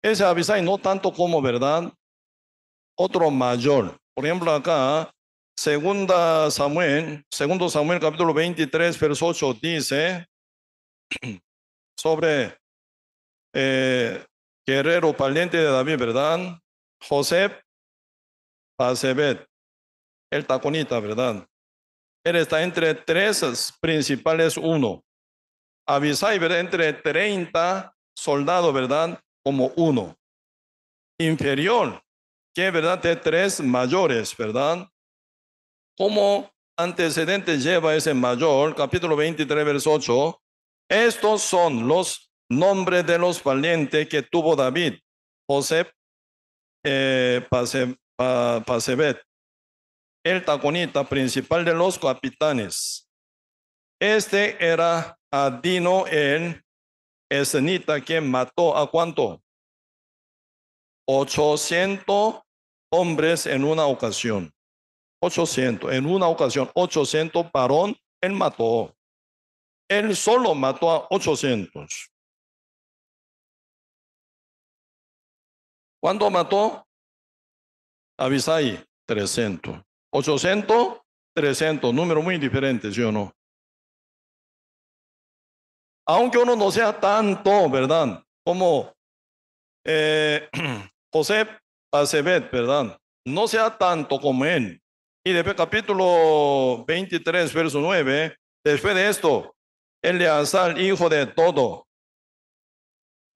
Ese Abisai no tanto como, ¿verdad?, otro mayor. Por ejemplo, acá, segundo Samuel capítulo 23, verso 8 dice sobre guerrero valiente de David, ¿verdad? José Basebet, el taconita, ¿verdad? Él está entre tres principales, uno. Abisai, ¿verdad? Entre 30 soldados, ¿verdad? Como uno. Inferior, que, ¿verdad? De tres mayores, ¿verdad? Como antecedente lleva ese mayor, capítulo 23, verso 8. Estos son los nombres de los valientes que tuvo David. José Pasebet, el taconita principal de los capitanes. Este era Adino el escenita que mató a ¿cuánto? 800 hombres en una ocasión. 800, en una ocasión, 800 varón, él mató. Él solo mató a 800. ¿Cuánto mató? Abisai, 300. 800, 300, número muy diferente, ¿sí o no? Aunque uno no sea tanto, ¿verdad? Como José Pasebet, ¿verdad? No sea tanto como él. Y después capítulo 23, verso 9, después de esto, Eleazar, hijo de Todo,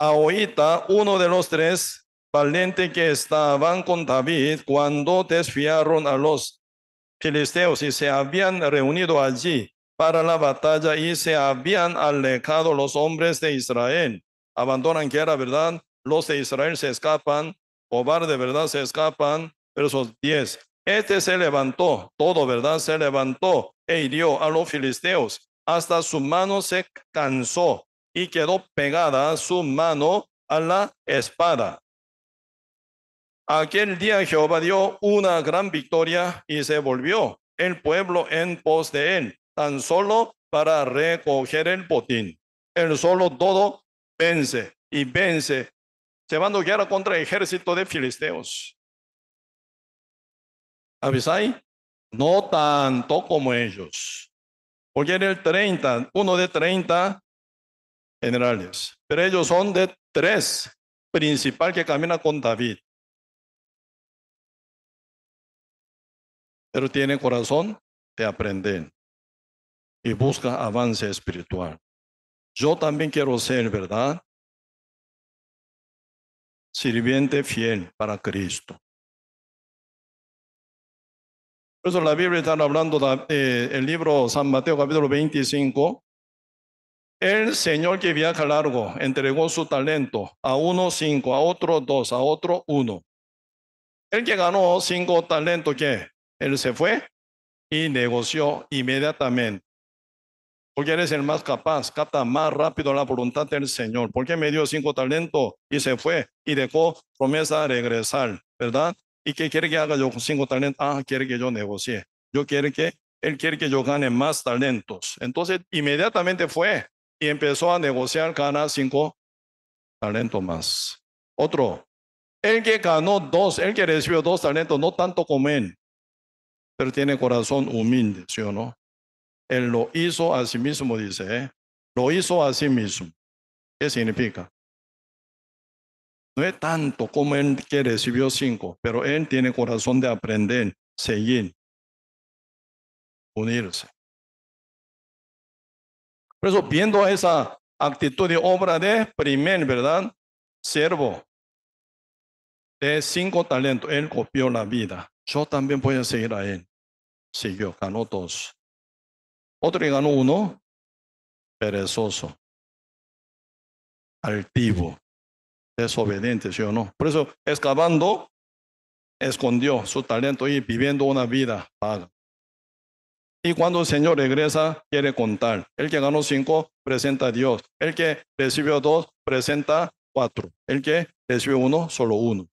Ahorita, uno de los tres valientes que estaban con David cuando desfiaron a los filisteos y se habían reunido allí para la batalla y se habían alejado los hombres de Israel. Abandonan guerra, ¿verdad? Los de Israel se escapan, cobarde, ¿verdad? Se escapan. Versos 10. Este se levantó, todo, ¿verdad? Se levantó e hirió a los filisteos. Hasta su mano se cansó y quedó pegada su mano a la espada. Aquel día Jehová dio una gran victoria y se volvió el pueblo en pos de él, tan solo para recoger el botín. Él solo todo vence y vence, llevando guerra contra el ejército de filisteos. Abisai, no tanto como ellos, porque era el 30, uno de 30 generales, pero ellos son de 3, principal que camina con David. Pero tiene corazón de aprender y busca avance espiritual. Yo también quiero ser, ¿verdad? Sirviente fiel para Cristo. Por eso la Biblia está hablando el libro San Mateo capítulo 25. El Señor que viaja largo entregó su talento a uno 5, a otro 2, a otro 1. El que ganó 5 talentos, ¿qué? Él se fue y negoció inmediatamente. Porque eres el más capaz, capta más rápido la voluntad del Señor. Porque me dio 5 talentos y se fue y dejó promesa de regresar, ¿verdad? ¿Y qué quiere que haga yo con 5 talentos? Ah, quiere que yo negocie. Él quiere que yo gane más talentos. Entonces, inmediatamente fue y empezó a negociar, ganar 5 talentos más. Otro, el que ganó 2, el que recibió 2 talentos, no tanto como él, pero tiene corazón humilde, ¿sí o no? Él lo hizo a sí mismo, dice, ¿eh? Lo hizo a sí mismo. ¿Qué significa? No es tanto como él que recibió 5, pero él tiene corazón de aprender, seguir, unirse. Por eso, viendo esa actitud de obra de primer, ¿verdad? Siervo de 5 talentos, él copió la vida. Yo también voy a seguir a él. Siguió, ganó 2. Otro que ganó 1, perezoso, altivo, desobediente, ¿sí o no? Por eso, excavando, escondió su talento y viviendo una vida paga. Y cuando el Señor regresa, quiere contar. El que ganó 5, presenta a Dios. El que recibió 2, presenta 4. El que recibió 1, solo 1.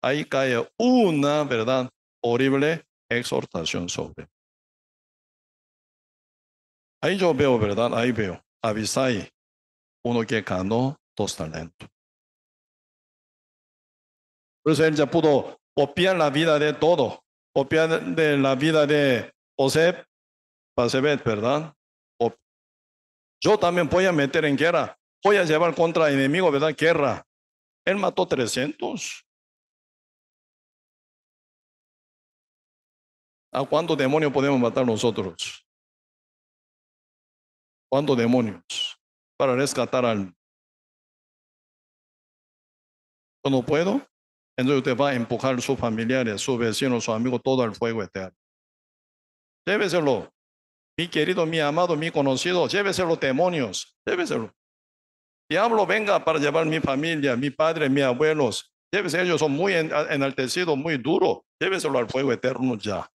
Ahí cae una, ¿verdad? Horrible exhortación sobre. Ahí yo veo, ¿verdad? Ahí veo. Abisai, uno que ganó 2 talentos. Por eso él ya pudo copiar la vida de todo. Copiar de la vida de José Pasebet, ¿verdad? Yo también voy a meter en guerra. Voy a llevar contra el enemigo, ¿verdad? Guerra. Él mató 300. ¿A cuántos demonios podemos matar nosotros? ¿Cuántos demonios? Para rescatar al... Yo no puedo. Entonces usted va a empujar a sus familiares, sus vecinos, sus amigos, todo al fuego eterno. Lléveselo. Mi querido, mi amado, mi conocido, lléveselo demonios. Lléveselo. Diablo, venga para llevar mi familia, mi padre, mis abuelos. Llévese, ellos son muy enaltecidos, muy duros. Lléveselo al fuego eterno ya.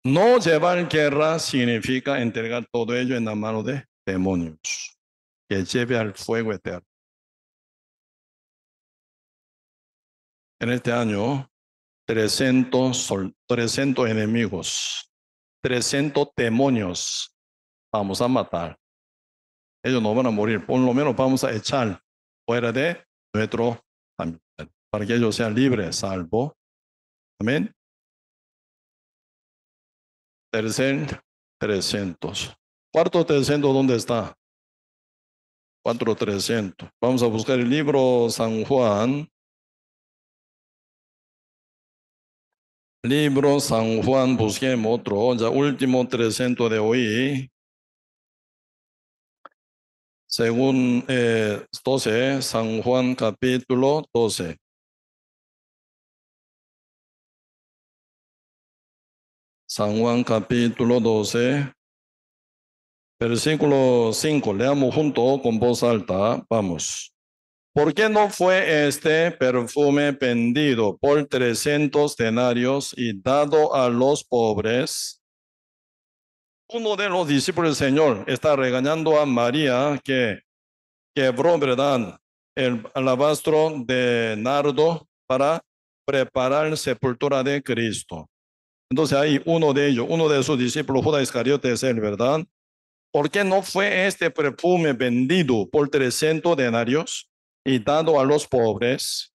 No llevar guerra significa entregar todo ello en la mano de demonios. Que lleve al fuego eterno. En este año, 300 enemigos, 300 demonios vamos a matar. Ellos no van a morir, por lo menos vamos a echar fuera de nuestro familiar, para que ellos sean libres, salvo. Amén. Tercer, 300. Cuarto 300, ¿dónde está? 4,300. Vamos a buscar el libro San Juan. Libro San Juan, busquemos otro, ya último 300 de hoy. Según 12, San Juan capítulo 12. San Juan capítulo 12, versículo 5. Leamos junto con voz alta. Vamos. ¿Por qué no fue este perfume vendido por 300 denarios y dado a los pobres? Uno de los discípulos del Señor está regañando a María que quebró, ¿verdad?, el alabastro de nardo para preparar la sepultura de Cristo. Entonces hay uno de ellos, uno de sus discípulos, Judas Iscariote es él, ¿verdad? ¿Por qué no fue este perfume vendido por 300 denarios y dado a los pobres?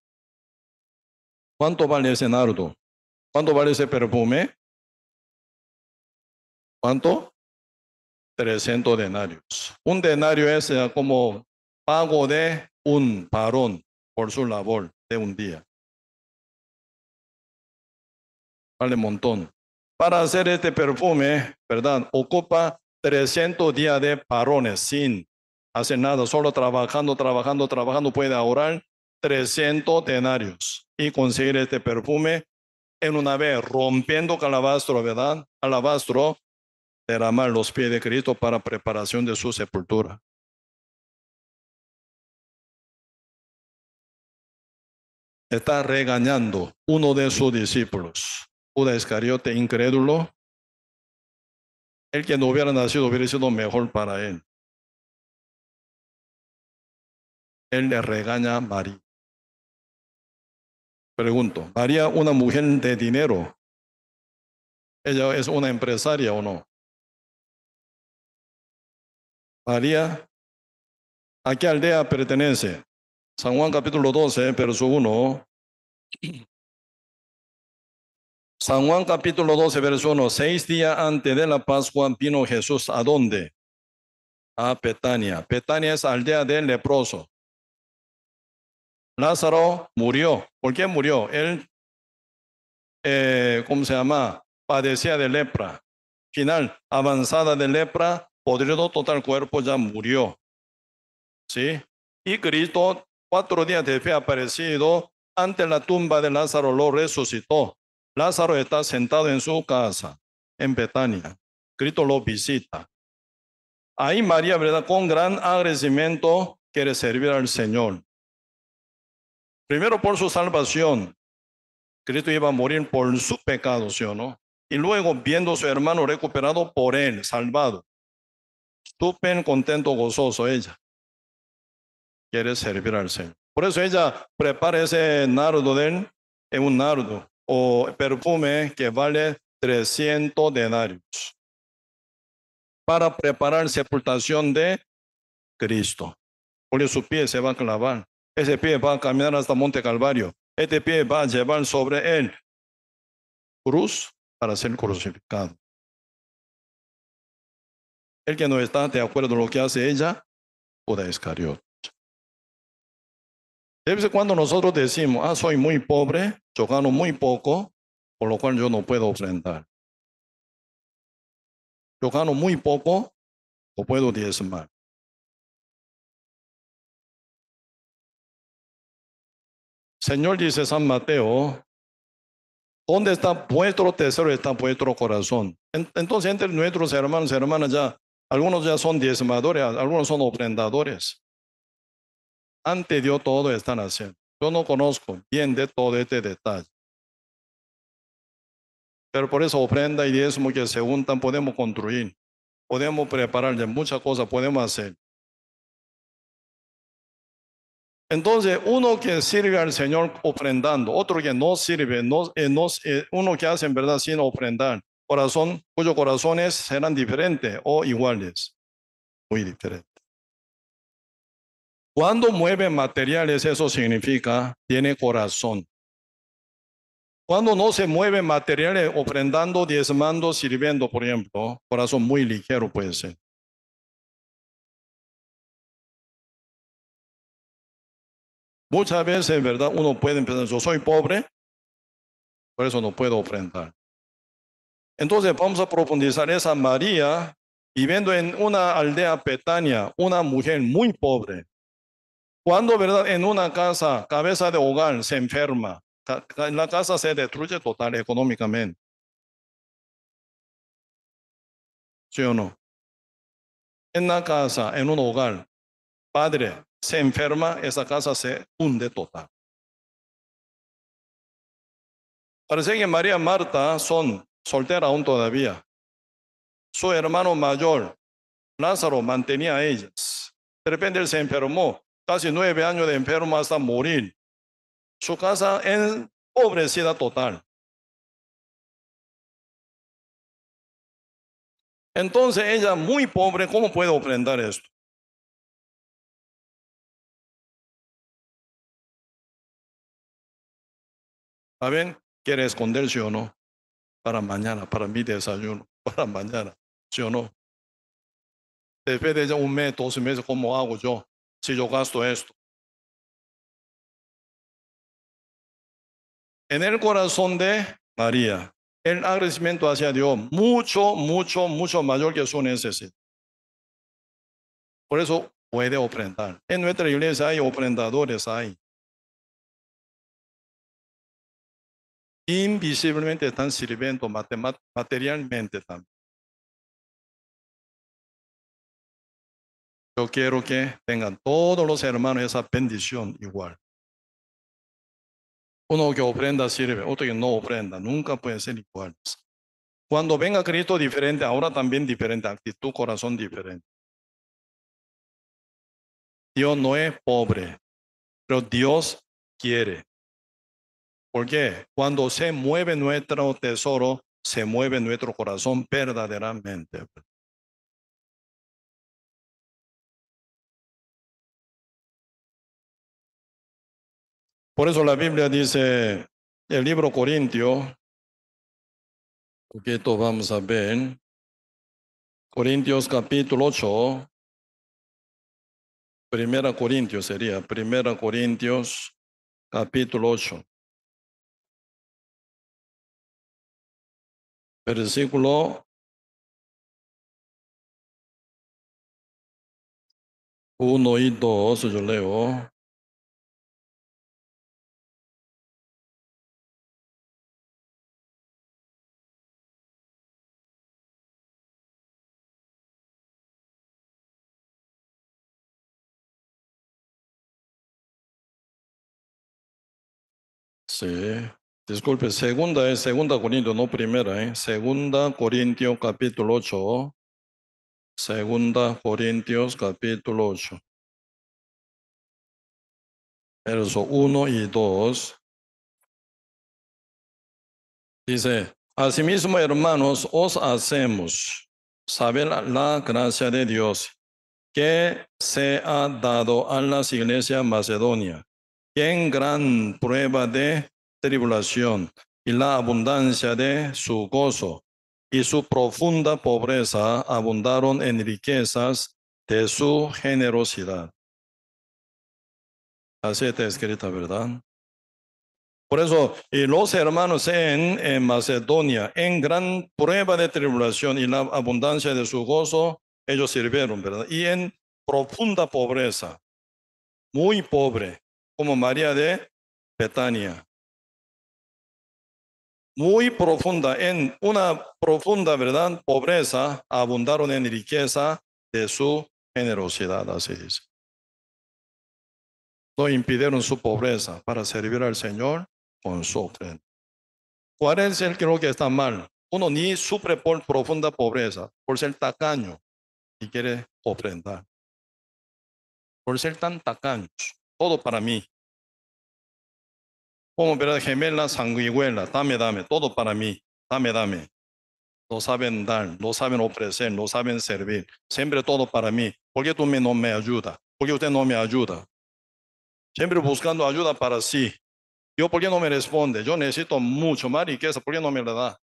¿Cuánto vale ese nardo? ¿Cuánto vale ese perfume? ¿Cuánto? 300 denarios. Un denario es como pago de un varón por su labor de un día. Vale un montón. Para hacer este perfume, ¿verdad? Ocupa 300 días de varones sin hacer nada, solo trabajando, puede ahorrar 300 denarios y conseguir este perfume en una vez, rompiendo calabastro, ¿verdad? Alabastro, derramar los pies de Cristo para preparación de su sepultura. Está regañando uno de sus discípulos, Judas Iscariote, incrédulo. El que no hubiera nacido hubiera sido mejor para él. Él le regaña a María. Pregunto, ¿María una mujer de dinero? ¿Ella es una empresaria o no? María, ¿a qué aldea pertenece? San Juan capítulo 12, verso 1. San Juan capítulo 12, verso 1. 6 días antes de la Pascua vino Jesús, ¿a dónde? A Betania. Betania es aldea del leproso. Lázaro murió. ¿Por qué murió? Él, ¿cómo se llama? Padecía de lepra. Final, avanzada de lepra, podrido total cuerpo, ya murió. ¿Sí? Y Cristo, 4 días de fe aparecido, ante la tumba de Lázaro lo resucitó. Lázaro está sentado en su casa, en Betania. Cristo lo visita. Ahí María, ¿verdad?, con gran agradecimiento quiere servir al Señor. Primero por su salvación. Cristo iba a morir por su pecado, ¿sí o no? Y luego viendo a su hermano recuperado por él, salvado. Súper contento, gozoso ella. Quiere servir al Señor. Por eso ella prepara ese nardo de él, en un nardo o perfume que vale 300 denarios para preparar sepultación de Cristo. Porque su pie se va a clavar. Ese pie va a caminar hasta Monte Calvario. Este pie va a llevar sobre él cruz para ser crucificado. El que no está de acuerdo con lo que hace ella, Judas Iscariote. De vez en cuando nosotros decimos, soy muy pobre, yo gano muy poco, por lo cual yo no puedo ofrendar. Yo gano muy poco, o puedo diezmar. Señor dice San Mateo, ¿dónde está vuestro tesoro? Está vuestro corazón. Entonces, entre nuestros hermanos y hermanas ya, algunos ya son diezmadores, algunos son ofrendadores. Ante Dios todo están haciendo. Yo no conozco bien de todo este detalle. Pero por eso ofrenda y diezmo que se juntan podemos construir, podemos preparar de muchas cosas, podemos hacer. Entonces, uno que sirve al Señor ofrendando, otro que no sirve, uno que hace en verdad sin ofrendar, cuyos corazones serán diferentes o iguales, muy diferentes. Cuando mueve materiales, eso significa tiene corazón. Cuando no se mueve materiales, ofrendando, diezmando, sirviendo, por ejemplo, corazón muy ligero puede ser. Muchas veces, ¿verdad? Uno puede empezar, yo soy pobre, por eso no puedo ofrendar. Entonces vamos a profundizar esa María, viviendo en una aldea Betania, una mujer muy pobre. Cuando, ¿verdad? En una casa, cabeza de hogar, se enferma, la casa se destruye total económicamente. ¿Sí o no? En la casa, en un hogar, padre se enferma, esa casa se hunde total. Parece que María y Marta son solteras aún todavía. Su hermano mayor, Lázaro, mantenía a ellas. De repente él se enfermó, casi 9 años de enfermo hasta morir. Su casa empobrecida total. Entonces ella, muy pobre, ¿cómo puede ofrendar esto? ¿A ver? ¿Quiere esconderse o no? Para mañana, para mi desayuno, para mañana, ¿sí o no? Después de ya un mes, 12 meses, ¿cómo hago yo si yo gasto esto? En el corazón de María, el agradecimiento hacia Dios, mucho, mucho, mucho mayor que su necesidad. Por eso puede ofrendar. En nuestra iglesia hay ofrendadores, hay. Invisiblemente están sirviendo materialmente también. Yo quiero que tengan todos los hermanos esa bendición igual. Uno que ofrenda sirve, otro que no ofrenda, nunca pueden ser iguales. Cuando venga Cristo diferente, ahora también diferente, actitud, corazón diferente. Dios no es pobre, pero Dios quiere. ¿Por qué? Cuando se mueve nuestro tesoro, se mueve nuestro corazón verdaderamente. Por eso la Biblia dice, el libro Corintio, porque esto vamos a ver, Corintios capítulo 8, Primera Corintios sería, Primera Corintios capítulo 8, versículo 1 y 2, yo leo. Sí, disculpe, segunda Corintios, no primera, Segunda Corintios capítulo 8, Segunda Corintios capítulo 8, verso 1 y 2. Dice, asimismo, hermanos, os hacemos saber la gracia de Dios que se ha dado a las iglesias Macedonia, que en gran prueba de tribulación y la abundancia de su gozo y su profunda pobreza abundaron en riquezas de su generosidad. Así está escrita, ¿verdad? Por eso, y los hermanos en Macedonia, en gran prueba de tribulación y la abundancia de su gozo, ellos sirvieron, ¿verdad? Y en profunda pobreza, muy pobre, como María de Betania. Muy profunda, en una profunda, ¿verdad? Pobreza, abundaron en riqueza de su generosidad, así dice. No impidieron su pobreza para servir al Señor con su ofrenda. ¿Cuál es lo que está mal? Uno ni sufre por profunda pobreza, por ser tacaño y quiere ofrendar. Por ser tan tacaños, todo para mí. Como verdad gemela, sanguijuela, dame, todo para mí, dame. No saben dar, no saben ofrecer, no saben servir. Siempre todo para mí. ¿Por qué tú no me ayudas? ¿Por qué usted no me ayuda? Siempre buscando ayuda para sí. Yo, ¿por qué no me responde? Yo necesito mucho más riqueza, ¿por qué no me la da?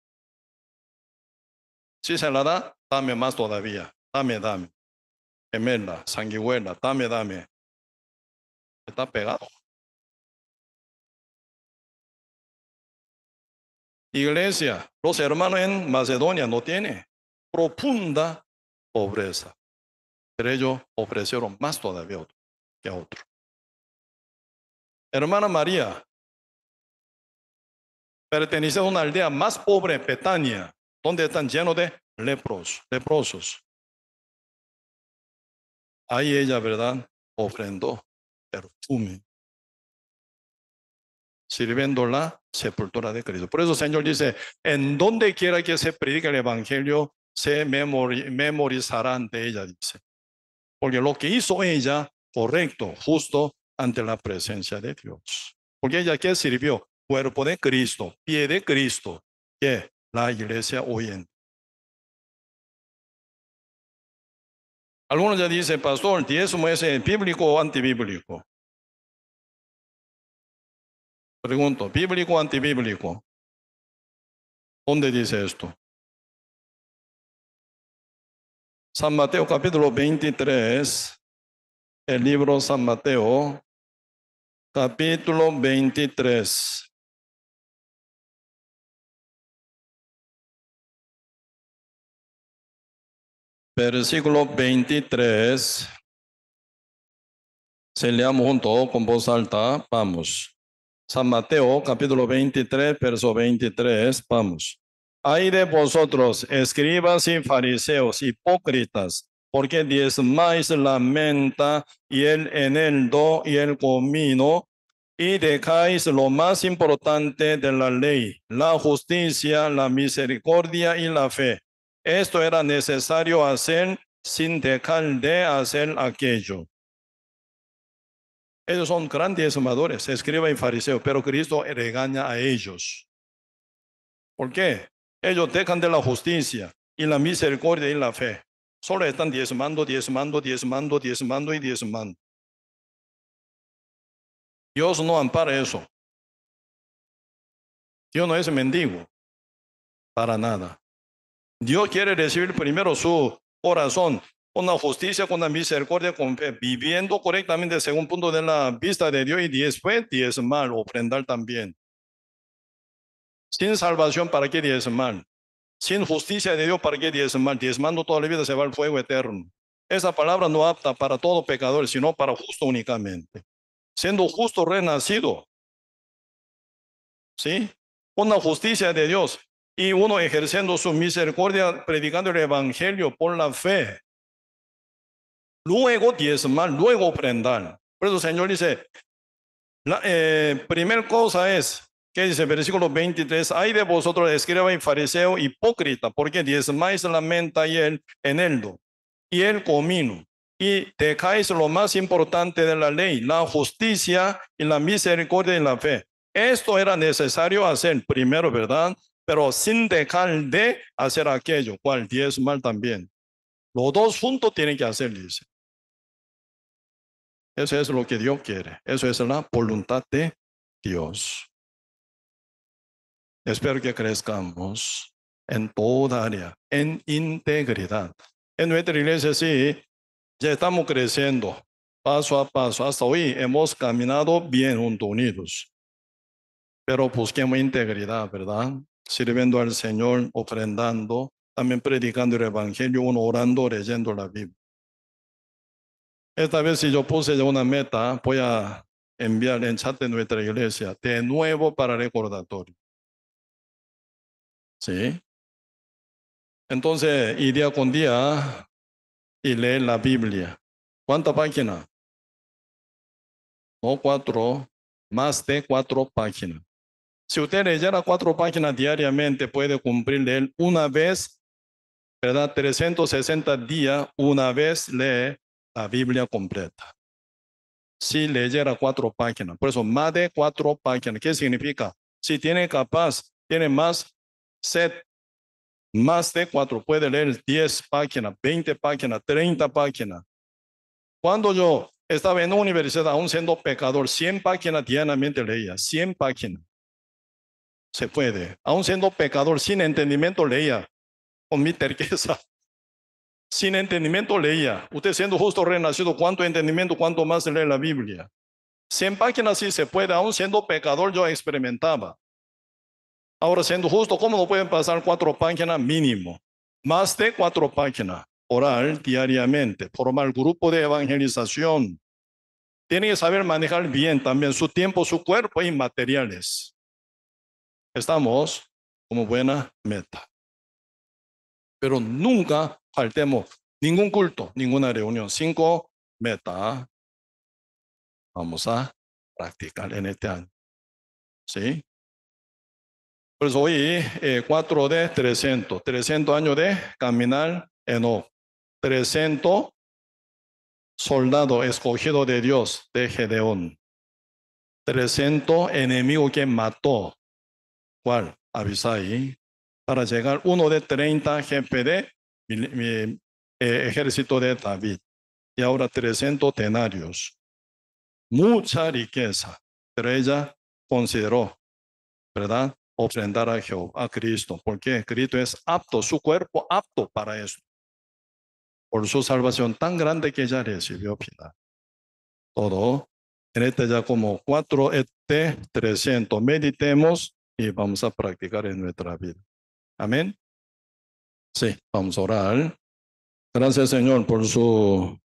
Si se la da, dame más todavía. Dame. Gemela, sanguijuela, dame. Está pegado. Iglesia, los hermanos en Macedonia no tienen profunda pobreza, pero ellos ofrecieron más todavía que a otro. Hermana María, pertenece a una aldea más pobre, Betania, donde están llenos de leprosos. Ahí ella, ¿verdad? Ofrendó perfume, sirviendo la sepultura de Cristo. Por eso el Señor dice, en donde quiera que se predique el Evangelio, se memorizarán de ella, dice. Porque lo que hizo ella, correcto, justo, ante la presencia de Dios. Porque ella, ¿qué sirvió? Cuerpo de Cristo, pie de Cristo, que la iglesia hoy en. Algunos ya dicen, pastor, ¿diezmo es bíblico o antibíblico? Pregunto, ¿bíblico o antibíblico? ¿Dónde dice esto? San Mateo capítulo 23, el libro San Mateo, capítulo 23. Versículo 23. Se leamos junto con voz alta. Vamos. San Mateo, capítulo 23, verso 23. Vamos. Ay de vosotros, escribas y fariseos, hipócritas, porque diezmáis la menta y el eneldo y el comino, y dejáis lo más importante de la ley, la justicia, la misericordia y la fe. Esto era necesario hacer sin dejar de hacer aquello. Ellos son grandes diezmadores, escriba y fariseo, pero Cristo regaña a ellos. ¿Por qué? Ellos dejan de la justicia y la misericordia y la fe. Solo están diezmando. Dios no ampara eso. Dios no es mendigo, para nada. Dios quiere recibir primero su corazón, con la justicia, con la misericordia, con fe, viviendo correctamente según el punto de la vista de Dios y después diezmar, ofrendar también. Sin salvación, ¿para qué diezmar? Sin justicia de Dios, ¿para qué diezmar? Diezmando toda la vida se va al fuego eterno. Esa palabra no apta para todo pecador, sino para justo únicamente. Siendo justo renacido, ¿sí? Con la justicia de Dios y uno ejerciendo su misericordia, predicando el evangelio por la fe. Luego diezmar, luego ofrendar. Por eso el Señor dice, la primera cosa es, ¿qué dice? Versículo 23, ay de vosotros, escriba y fariseo hipócrita, porque diezmáis la menta y el eneldo y el comino, y dejáis lo más importante de la ley, la justicia y la misericordia y la fe. Esto era necesario hacer primero, ¿verdad? Pero sin dejar de hacer aquello, cual diezmar también. Los dos juntos tienen que hacer, dice. Eso es lo que Dios quiere. Eso es la voluntad de Dios. Espero que crezcamos en toda área, en integridad. En nuestra iglesia sí, ya estamos creciendo paso a paso. Hasta hoy hemos caminado bien juntos, unidos. Pero busquemos integridad, ¿verdad? Sirviendo al Señor, ofrendando, también predicando el Evangelio, uno orando, leyendo la Biblia. Esta vez si yo puse ya una meta, voy a enviar en chat de nuestra iglesia de nuevo para recordatorio. ¿Sí? Entonces, y día con día y leer la Biblia. ¿Cuántas páginas? No, 4, más de 4 páginas. Si usted leyera 4 páginas diariamente, puede cumplir leer una vez, ¿verdad? 360 días, una vez lee la Biblia completa. Si leyera 4 páginas, por eso más de 4 páginas. ¿Qué significa? Si tiene capaz, tiene más set, más de 4, puede leer 10 páginas, 20 páginas, 30 páginas. Cuando yo estaba en la universidad, aún siendo pecador, 100 páginas diariamente leía, 100 páginas. Se puede. Aún siendo pecador, sin entendimiento leía, con mi terqueza. Sin entendimiento leía. Usted siendo justo renacido, ¿cuánto entendimiento, cuánto más lee la Biblia? 100 páginas sí se puede, aún siendo pecador yo experimentaba. Ahora siendo justo, ¿cómo no pueden pasar 4 páginas mínimo? Más de 4 páginas. Orar diariamente, formar grupo de evangelización. Tiene que saber manejar bien también su tiempo, su cuerpo y materiales. Estamos como buena meta. Pero nunca faltemos ningún culto, ninguna reunión. 5 metas vamos a practicar en este año. ¿Sí? Pues hoy 4 de 300. 300 años de caminar en O. 300 soldados escogidos de Dios de Gedeón. 300 enemigos que mató. ¿Cuál? Abisai. Para llegar uno de 30 jefe de ejército de David. Y ahora 300 denarios. Mucha riqueza. Pero ella consideró, ¿verdad? Ofrendar a Jehová, a Cristo. Porque Cristo es apto, su cuerpo apto para eso. Por su salvación tan grande que ella recibió final. Todo. En este ya como 4 300. Meditemos y vamos a practicar en nuestra vida. Amén. Sí, vamos a orar. Gracias, Señor, por su